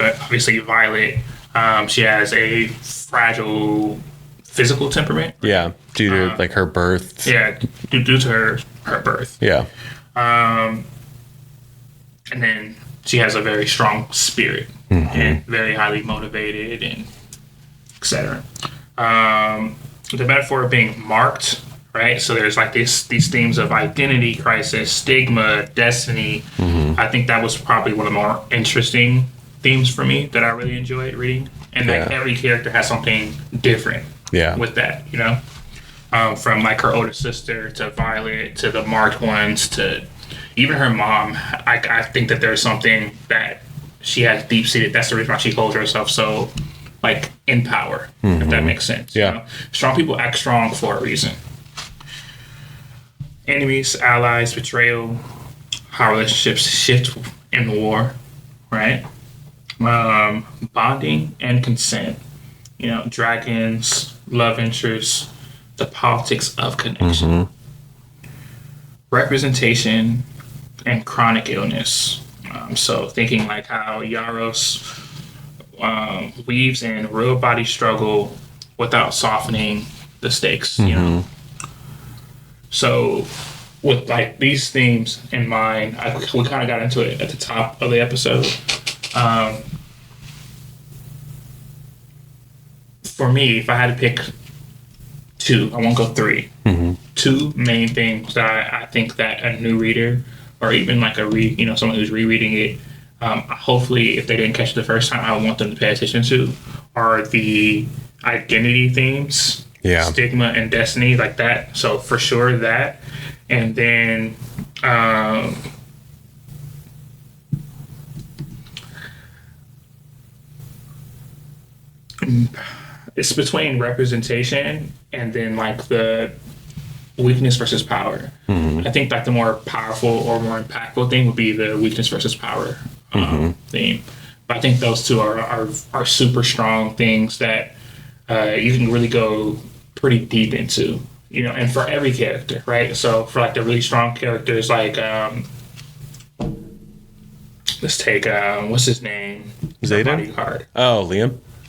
Obviously, Violet, she has a fragile physical temperament. Yeah, due to like her birth. Yeah, due to her birth. Yeah. And then she has a very strong spirit and very highly motivated and etc. The metaphor of being marked, right? So there's like these themes of identity crisis, stigma, destiny. I think that was probably one of the more interesting themes for me that I really enjoyed reading. And like every character has something different with that, you know? From like her older sister to Violet to the marked ones to even her mom. I think that there's something that she has deep-seated. That's the reason why she holds herself so like in power, if that makes sense. Yeah. You know? Strong people act strong for a reason. Enemies, allies, betrayal, how relationships shift in war, right? Bonding and consent. You know, dragons, love interests, the politics of connection. Representation and chronic illness. So thinking like how Yarros weaves in real body struggle without softening the stakes, you know. So with like these themes in mind, we kind of got into it at the top of the episode. For me, if I had to pick two, I won't go three. Two main things that I think that a new reader or even like someone who's rereading it, hopefully if they didn't catch it the first time, I want them to pay attention to are the identity themes, stigma and destiny, like that. So for sure that. And then it's between representation and then like the weakness versus power. I think like the more powerful or more impactful thing would be the weakness versus power theme. But I think those two are super strong things that you can really go pretty deep into, you know, and for every character, right? So for like the really strong characters like let's take what's his name? Zayden? Bodyguard. Oh,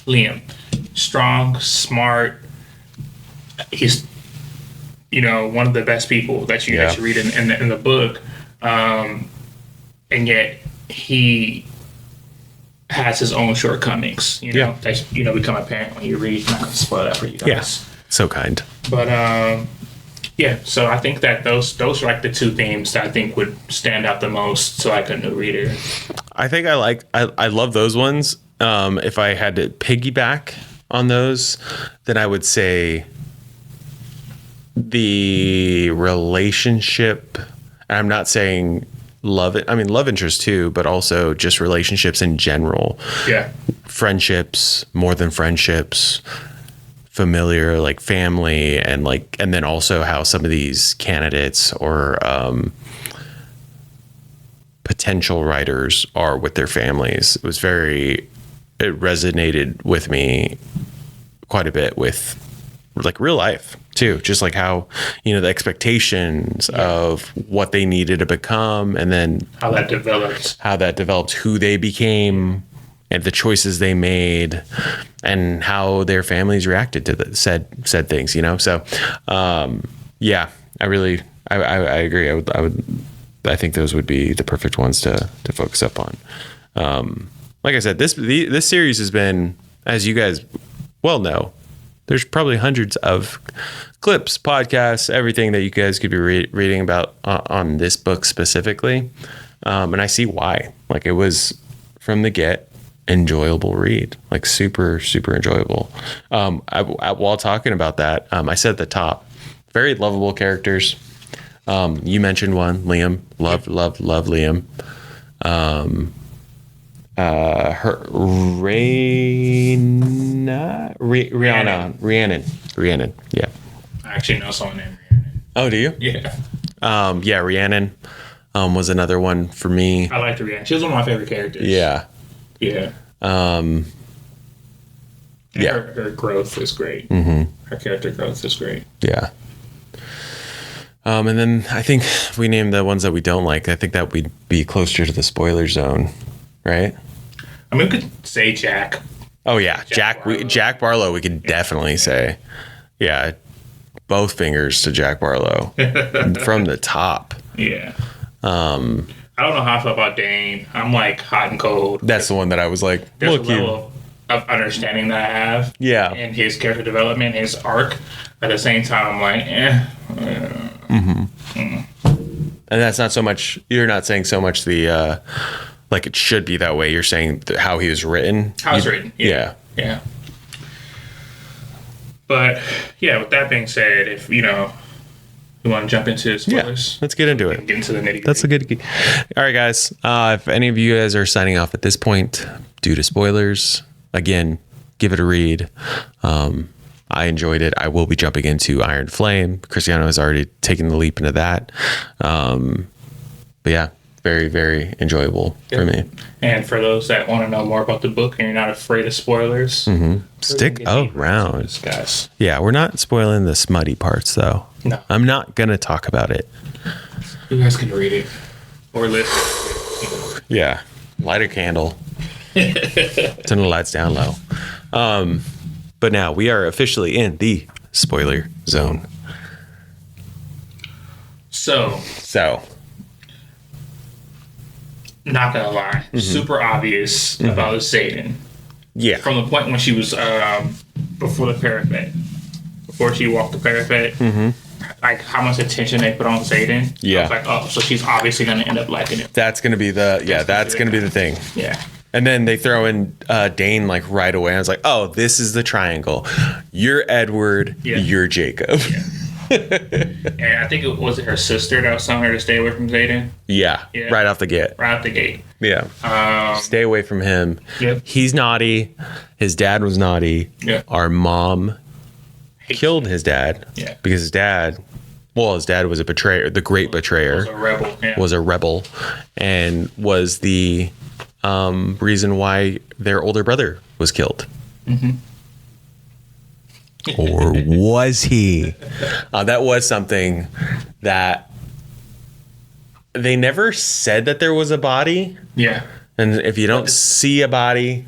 Liam. Strong, smart. He's, one of the best people that you read in the book. And yet he has his own shortcomings, that, become apparent when you read. I'm not going to spoil that for you guys. Yes. So kind. But, so I think that those are like the two themes that I think would stand out the most to like a new reader. I think I love those ones. If I had to piggyback on those, then I would say the relationship. I'm not saying love it. I mean, love interest too, but also just relationships in general. Yeah. Friendships, more than friendships, familiar, like family, and then also how some of these candidates or potential writers are with their families. It resonated with me quite a bit with like real life too, just like how, the expectations of what they needed to become, and then how that developed, who they became, and the choices they made, and how their families reacted to said things, So, I really, I agree. I think those would be the perfect ones to focus up on. Like I said, this series has been, as you guys well know, there's probably hundreds of clips, podcasts, everything that you guys could be reading about on this book specifically. And I see why. Like, it was from the get enjoyable read, like super, super enjoyable. While talking about that, I said at the top, very lovable characters. You mentioned one, Liam. Love Liam. Rhiannon. Yeah. I actually know someone named Rhiannon. Oh, do you? Yeah. Rhiannon was another one for me. I liked Rhiannon. She was one of my favorite characters. Yeah. Yeah. Yeah. Her growth is great. Mm-hmm. Her character growth is great. Yeah. And then I think if we name the ones that we don't like, I think that we'd be closer to the spoiler zone, right? I mean, we could say Jack. Oh yeah, Jack Barlow. We could definitely say, yeah, both fingers to Jack Barlow from the top. Yeah. I don't know how I feel about Dane. I'm like hot and cold. That's the one that I was like, there's a level of understanding that I have. Yeah. In his character development, his arc. At the same time, I'm like, And that's not so much. You're not saying so much the. Like it should be that way. You're saying how he was written. How it's written. Yeah. Yeah. But yeah, with that being said, if you want to jump into spoilers, let's get into it. Get into the nitty-gritty. That's a good. All right, guys. If any of you guys are signing off at this point due to spoilers, again, give it a read. I enjoyed it. I will be jumping into Iron Flame. Cristiano has already taken the leap into that. But yeah. Very, very enjoyable for me. And for those that want to know more about the book and you're not afraid of spoilers, stick around, guys. Yeah, we're not spoiling the smutty parts, though. No. I'm not going to talk about it. You guys can read it or listen. Yeah. Light a candle. Turn the lights down low. But now we are officially in the spoiler zone. So. Not gonna lie, super obvious about Zayden. Yeah. From the point when she was before the parapet, before she walked the parapet, like how much attention they put on Zayden. Yeah. I was like, oh, so she's obviously gonna end up liking him. That's gonna be that's gonna be the thing. Yeah. And then they throw in Dane like right away. I was like, oh, this is the triangle. You're Edward. Yeah. You're Jacob. Yeah. And I think it was her sister that was telling her to stay away from Zayden. Yeah. Right off the gate. Yeah. Stay away from him. Yep. He's naughty. His dad was naughty. Yeah. Our mom killed his dad. Yeah. Because his dad was a betrayer, the great betrayer. Was a rebel. Yeah. Was a rebel, and was the reason why their older brother was killed. Mm-hmm. Or was he? That was something that they never said that there was a body. Yeah. And if you don't see a body,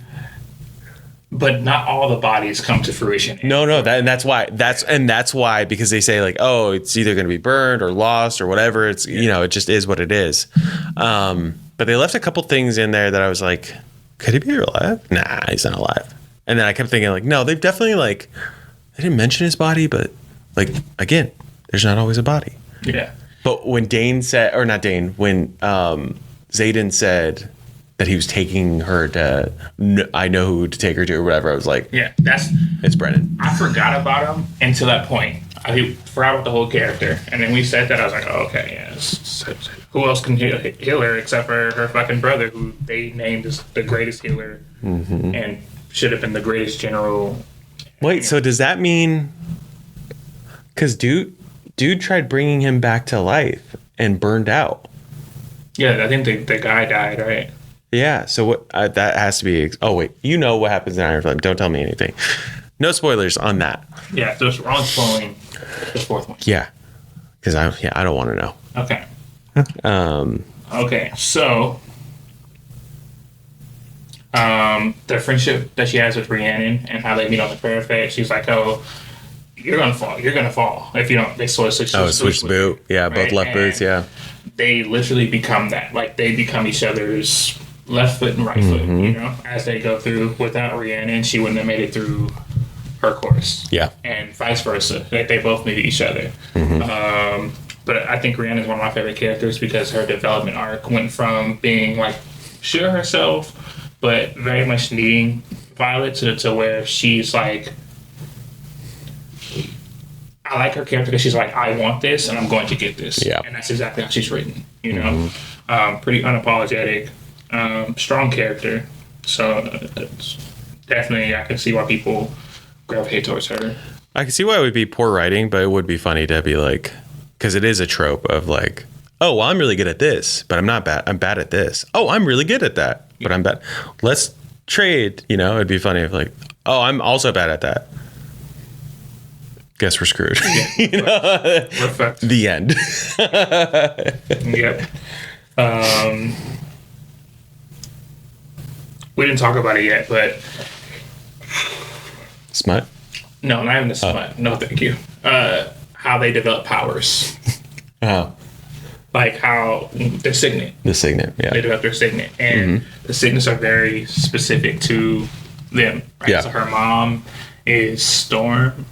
but not all the bodies come to fruition. no, that's why because they say like, oh, it's either going to be burned or lost or whatever. It's it just is what it is. But they left a couple things in there that I was like, could he be alive? Nah, he's not alive. And then I kept thinking like, no, they've definitely like, they didn't mention his body, but like again, there's not always a body. Yeah. But when when Xaden said that he was taking her to, I know who to take her to or whatever, I was like, yeah, it's Brennan. I forgot about him until that point. I forgot about the whole character. And then we said that, I was like, oh, okay, yeah. Who else can heal her except for her fucking brother, who they named as the greatest healer and should have been the greatest general. Wait, so does that mean, because dude tried bringing him back to life and burned out? Yeah, I think the guy died, right? Yeah, so what? That has to be. Oh wait, you know what happens in Iron Flame? Don't tell me anything. No spoilers on that. Yeah, so we're on spoiling the fourth one. Yeah, because I don't want to know. Okay. Okay, so the friendship that she has with Rhiannon and how they meet on the parapet, she's like, oh, you're gonna fall if you don't. They switch the boot. Yeah, right? Both left boots. Yeah, they literally become that. Like they become each other's left foot and right foot. You know, as they go through. Without Rhiannon, she wouldn't have made it through her course. Yeah, and vice versa. They both need each other. But I think Rhiannon is one of my favorite characters because her development arc went from being like sure herself, but very much needing Violet to where she's like, I like her character because she's like, I want this and I'm going to get this. Yeah. And that's exactly how she's written, you know? Pretty unapologetic, strong character. So definitely I can see why people gravitate towards her. I can see why it would be poor writing, but it would be funny to be like, because it is a trope of like, oh, well, I'm really good at this, but I'm not bad. I'm bad at this. Oh, I'm really good at that, but I'm bad. Let's trade, you know? It'd be funny if like, oh, I'm also bad at that. Guess we're screwed. Yeah, you know? Perfect. The end. Yep. We didn't talk about it yet, but smut? No, not even the smut. No, thank you. How they develop powers. Oh. Like how their signet. The signet, yeah. They develop their signet. And the signets are very specific to them. Right? Yeah. So her mom is Storm.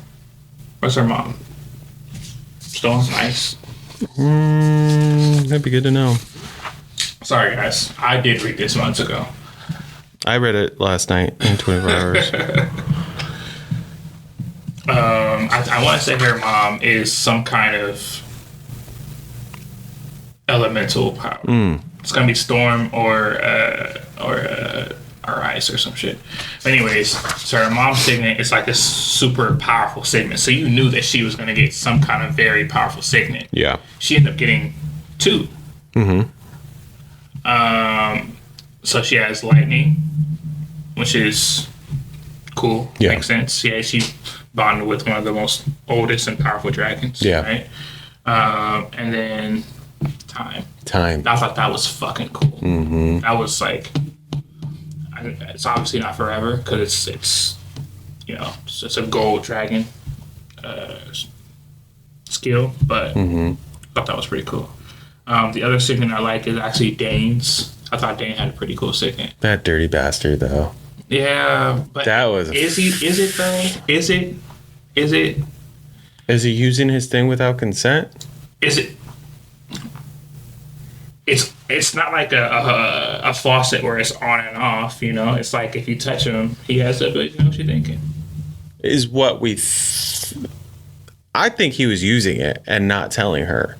What's her mom? Storm's nice. That'd be good to know. Sorry, guys. I did read this months ago. I read it last night in 24 hours. I want to say her mom is some kind of elemental power. It's gonna be Storm or ice or some shit. But anyways, so her mom's signet is like a super powerful signet. So you knew that she was gonna get some kind of very powerful signet. Yeah. She ended up getting 2. So she has lightning, which is cool. Yeah. Makes sense. Yeah, she bonded with one of the most oldest and powerful dragons. Yeah. Right. And then time. I thought that was fucking cool. That was like, it's obviously not forever because it's you know it's a gold dragon skill, but I thought that was pretty cool. The other signet I like is actually Dane's. I thought Dane had a pretty cool signet. That dirty bastard, though. Yeah, but that was. Is it though? Is it? Is he using his thing without consent? Is it? It's not like a faucet where it's on and off. You know, it's like if you touch him, he has the ability to know what you're thinking. Is what we. I think he was using it and not telling her.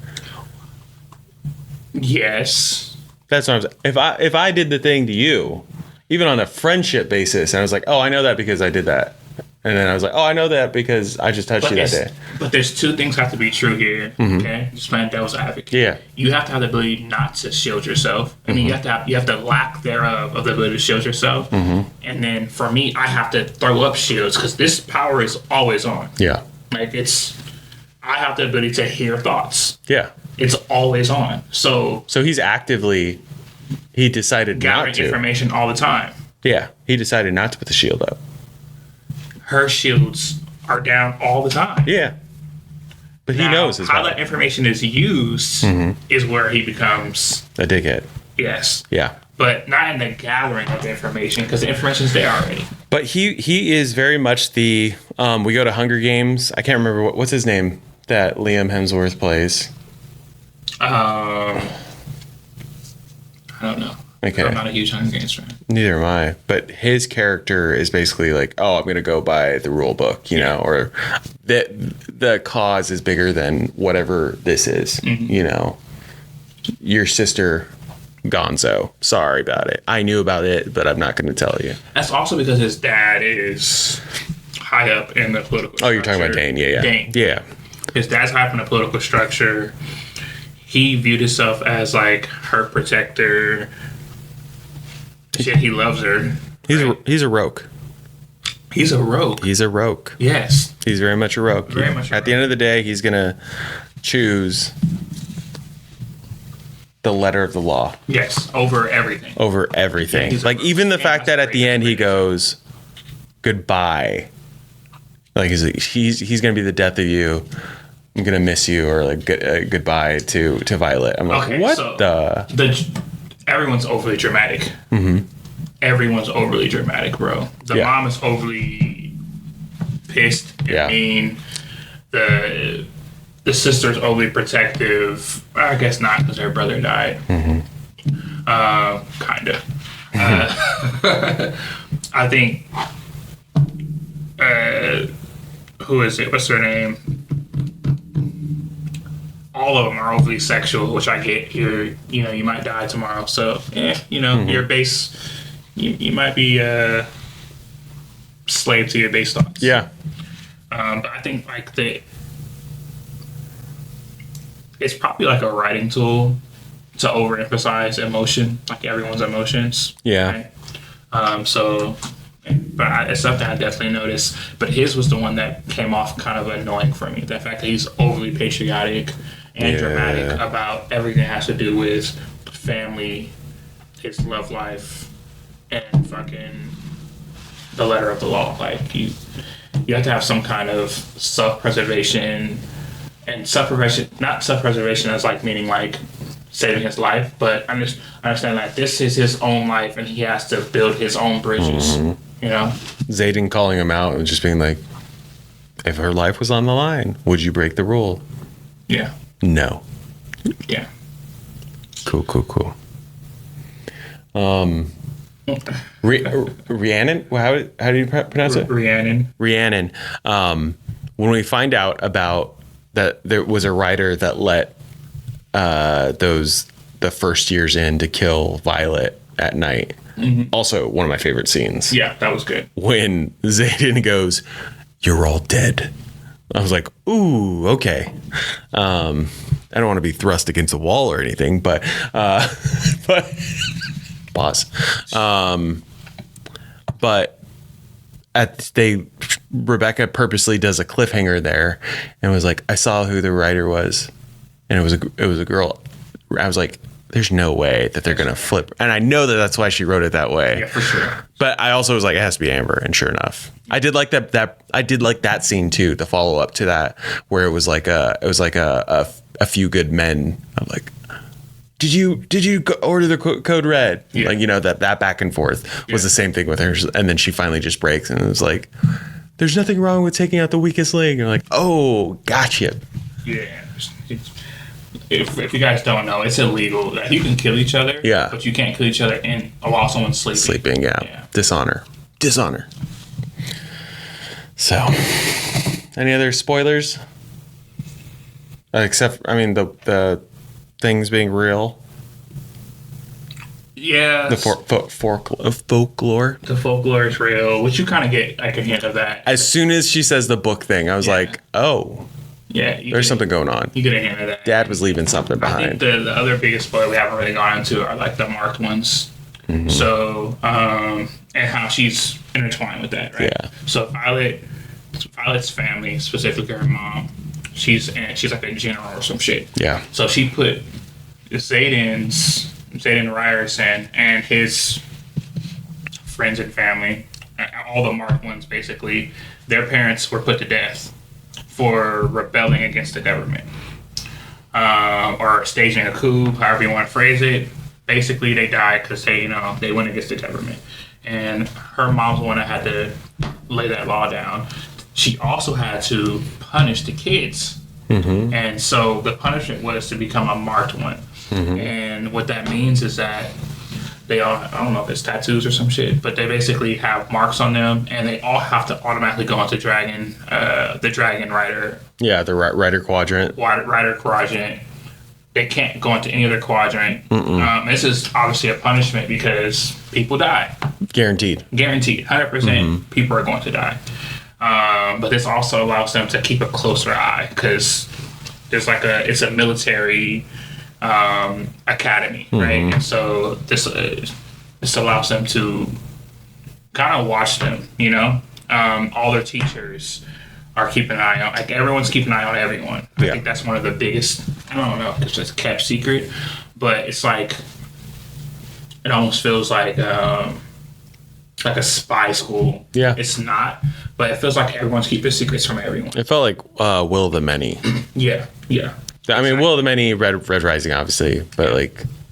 Yes. That's what I'm saying. If I did the thing to you, even on a friendship basis, and I was like, oh, I know that because I did that. And then I was like, oh, I know that because I just touched you that day. But there's 2 things have to be true here. Okay, just playing devil's advocate. Yeah, you have to have the ability not to shield yourself. I mean, you have to lack thereof of the ability to shield yourself. And then for me, I have to throw up shields because this power is always on. Yeah, like I have the ability to hear thoughts. Yeah, it's always on. So he's actively he decided not gathering to. information all the time. Yeah, he decided not to put the shield up. Her shields are down all the time. Yeah. But he Now, knows as how well. that information is used is where he becomes A dickhead. yes. Yeah. But not in the gathering of the information, because the information's there already. But he is very much the we go to Hunger Games. I can't remember what's his name that Liam Hemsworth plays. I don't know. Okay. I'm not a huge Hunger Games fan. Neither am I. But his character is basically like, oh, I'm gonna go by the rule book, you know, or the cause is bigger than whatever this is, you know. Your sister Gonzo. Sorry about it. I knew about it, but I'm not going to tell you. That's also because his dad is high up in the political structure. Oh, you're talking about Dane. Yeah. Dane. Yeah. His dad's high up in the political structure. He viewed himself as like her protector. Shit, he loves her. He's a rogue. He's a rogue. He's a rogue. Yes. He's very much a rogue. Very much a At the end of the day, he's going to choose the letter of the law. Yes, over everything. Over everything. Yeah, like, even the fact that at the end he goes, goodbye. Like, he's going to be the death of you. I'm going to miss you. Or, like, goodbye to Violet. I'm like, what so the? Everyone's overly dramatic. Everyone's overly dramatic, bro. The mom is overly pissed and mean. The sister's overly protective. I guess not, because her brother died. Kinda. I think. Who is it? What's her name? All of them are overly sexual, which I get. You might die tomorrow, so your base. You might be a slave to your base thoughts. Yeah. But I think like it's probably like a writing tool to overemphasize emotion, like everyone's emotions. Yeah. Right? It's something I definitely noticed. But his was the one that came off kind of annoying for me. The fact that he's overly patriotic and dramatic about everything that has to do with family, his love life, and fucking the letter of the law. Like you have to have some kind of self-preservation. And not self-preservation as like meaning like saving his life, but I understand that this is his own life and he has to build his own bridges. You know, Zayden calling him out and just being like, "If her life was on the line, would you break the rule?" Yeah. No. Yeah. Cool. Rhiannon? How do you pronounce it? Rhiannon. When we find out about that there was a writer that let the first years in to kill Violet at night. Also one of my favorite scenes. Yeah, that was good. When Zayden goes, "You're all dead." I was like, ooh, okay. I don't want to be thrust against the wall or anything, but pause. But Rebecca purposely does a cliffhanger there and was like, I saw who the writer was, and it was a girl. I was like, there's no way that they're gonna flip, and I know that that's why she wrote it that way. Yeah, for sure. But I also was like, it has to be Amber, and sure enough, I did like that. I did like that scene too, the follow up to that, where it was like a few good men. I'm like, did you order the code red? Yeah. Like, that back and forth was the same thing with her, and then she finally just breaks, and it was like, there's nothing wrong with taking out the weakest link. And I'm like, oh, gotcha. Yeah. If you guys don't know, it's illegal. You can kill each other, but you can't kill each other while someone's sleeping. Sleeping, yeah. Dishonor. So, any other spoilers? Except, the things being real. Yeah. The folklore. The folklore is real, which you kind of get like a hint of that. As soon as she says the book thing, I was like, oh. Yeah. There's something going on. You get a hint of that. Dad was leaving something behind. I think the other biggest spoiler we haven't really gone into are like the marked ones. So, and how she's intertwined with that, right? Yeah. So Violet's family, specifically her mom, she's like a general or some shit. Yeah. So she put Zayden's Zayden Ryerson and his friends and family, all the marked ones basically, their parents were put to death for rebelling against the government. Or staging a coup, however you want to phrase it. Basically, they died because they went against the government. And her mom's the one that had to lay that law down. She also had to punish the kids. Mm-hmm. And so the punishment was to become a marked one. Mm-hmm. And what that means is that they all, I don't know if it's tattoos or some shit, but they basically have marks on them, and they all have to automatically go into the Dragon Rider. Yeah, the Rider Quadrant. Rider Quadrant. They can't go into any other quadrant. This is obviously a punishment because people die. Guaranteed. 100% people are going to die. But this also allows them to keep a closer eye because there's it's a military academy, right? And so this allows them to kind of watch them, all their teachers are keeping an eye on, everyone's keeping an eye on everyone. I think that's one of the biggest, I don't know if it's just kept secret, but it's it almost feels like a spy school. Yeah. It's not, but it feels like everyone's keeping secrets from everyone. It felt like Will of the Many. Yeah. I mean, Will of the Many, Red Rising, obviously, but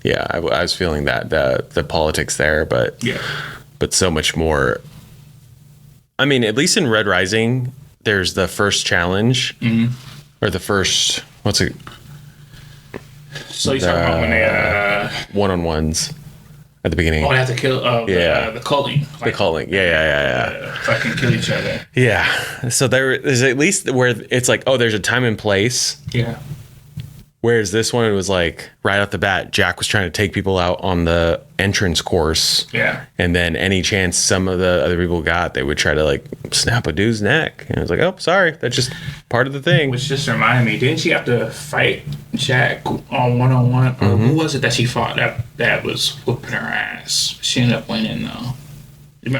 I was feeling that the politics there, but so much more. I mean, at least in Red Rising, there's the first challenge, or the first, what's it? So you're talking about when they one-on-ones at the beginning. Oh, they have to kill the culling. The culling, yeah. Fucking kill each other. Yeah, so there's at least where it's like, oh, there's a time and place. Yeah. Whereas this one, it was like right off the bat, Jack was trying to take people out on the entrance course. Yeah. And then any chance some of the other people got, they would try to snap a dude's neck. And I was like, oh, sorry, that's just part of the thing. Which just reminded me, didn't she have to fight Jack on one-on-one? Or who was it that she fought that was whooping her ass? She ended up winning though.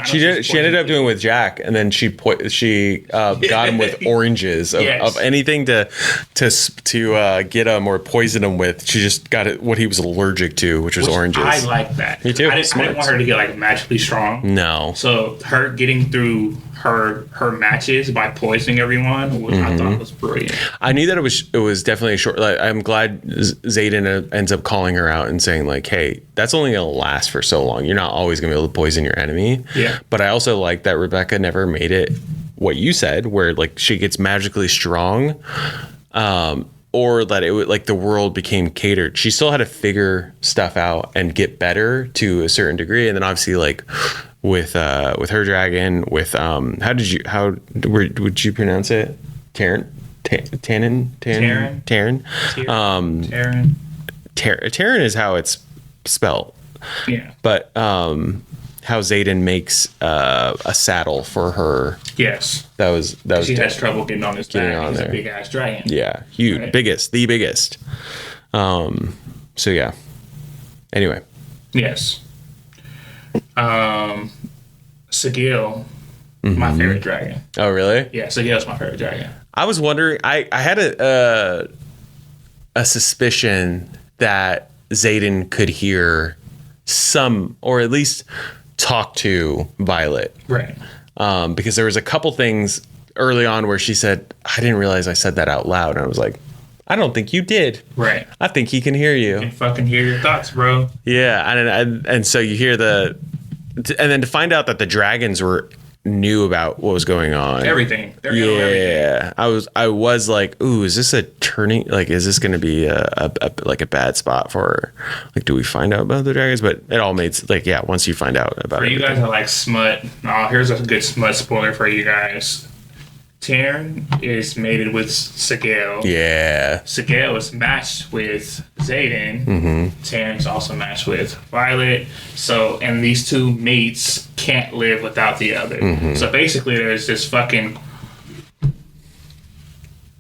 She ended up doing it with Jack, and then she got him with oranges of anything to get him or poison him with. She just got it what he was allergic to, which was oranges. I like that. Me too. I didn't want her to get magically strong. No. So her getting through her matches by poisoning everyone, I thought was brilliant. I knew that it was definitely a short. I'm glad Zayden ends up calling her out and saying hey, that's only gonna last for so long. You're not always gonna be able to poison your enemy. Yeah. But I also like that Rebecca never made it what you said, where she gets magically strong, or that it would the world became catered. She still had to figure stuff out and get better to a certain degree, and then obviously with her dragon, with how would you pronounce it? Taryn. Taryn is how it's spelled. Yeah. But how Zayden makes a saddle for her. Yes. That was she has trouble getting on his back. He's a big ass dragon. Yeah. Huge. Right? The biggest. So yeah. Anyway. Yes. Sigil, my favorite dragon. Oh, really? Yeah, Sigil's my favorite dragon. I was wondering. I had a suspicion that Zayden could hear some, or at least talk to Violet, right? Because there was a couple things early on where she said, "I didn't realize I said that out loud," and I was like, "I don't think you did." Right. I think he can hear you. He can fucking hear your thoughts, bro. Yeah, and so you hear and then to find out that the dragons knew about what was going on. Everything. Everything. I was like, ooh, is this a turning? Is this going to be a bad spot for her? Do we find out about the dragons? But it all made once you find out about it. For you guys that like smut, here's a good smut spoiler for you guys. Taryn is mated with Sigil. Yeah. Sigil is matched with Zayden. Taryn's also matched with Violet. So, and these two mates can't live without the other. So basically there's this fucking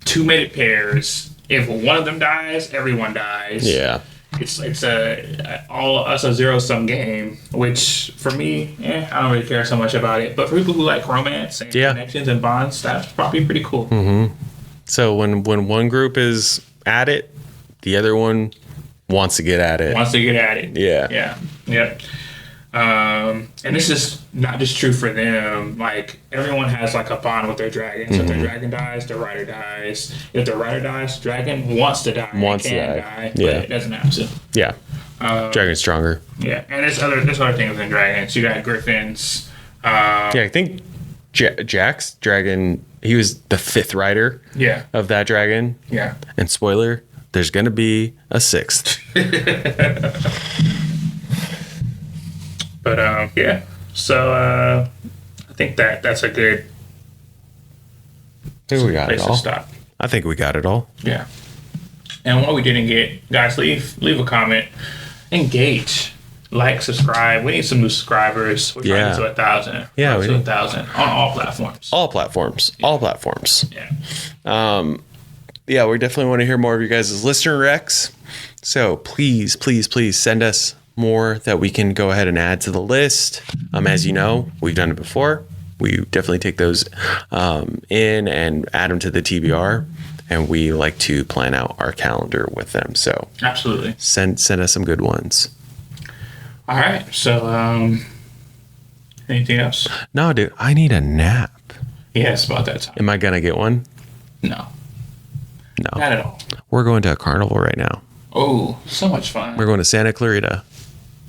two mated pairs. If one of them dies, everyone dies. Yeah. It's a zero-sum game, which for me, I don't really care so much about it. But for people who like romance and connections and bonds, that's probably pretty cool. So when one group is at it, the other one wants to get at it. Yeah. Yeah. Yep. And this is not just true for them. Like, everyone has like a bond with their dragon. So if their dragon dies, the rider dies. If the rider dies, dragon wants to die. Wants to die. But it doesn't have to. Yeah. Dragon's stronger. Yeah. And there's other things within dragons. You got griffins. I think Jack's dragon, he was the 5th rider of that dragon. Yeah. And spoiler, there's going to be a 6th. But yeah, so I think that's a good I think we got place it all. to stop. I think we got it all. Yeah. And what we didn't get, guys, leave a comment, engage, like, subscribe. We need some new subscribers. We're trying to get to 1,000. Yeah, we need 1,000 on all platforms. All platforms. All platforms. Yeah. Yeah, we definitely want to hear more of you guys' listener recs. So please, please, please send us more that we can go ahead and add to the list. As you know, we've done it before. We definitely take those in and add them to the TBR, and we like to plan out our calendar with them. So absolutely, send us some good ones. All right. So anything else? No, dude, I need a nap. Yeah, it's about that time. Am I gonna get one? No, not at all. We're going to a carnival right now. Oh, so much fun. We're going to Santa Clarita.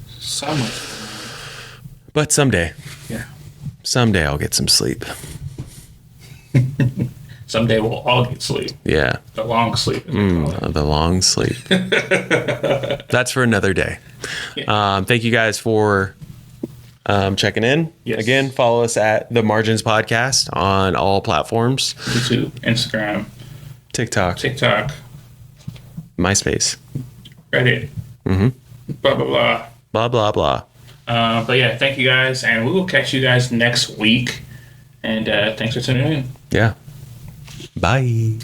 So much fun. But someday. Yeah. Someday I'll get some sleep. Someday we'll all get sleep. Yeah. The long sleep. The long sleep. That's for another day. Yeah. Thank you guys for checking in. Yes. Again, follow us at The Margins Podcast on all platforms. YouTube, Instagram. TikTok. MySpace. Reddit. Blah, blah, blah. Blah, blah, blah. But yeah, thank you guys. And we will catch you guys next week. And thanks for tuning in. Yeah. Bye.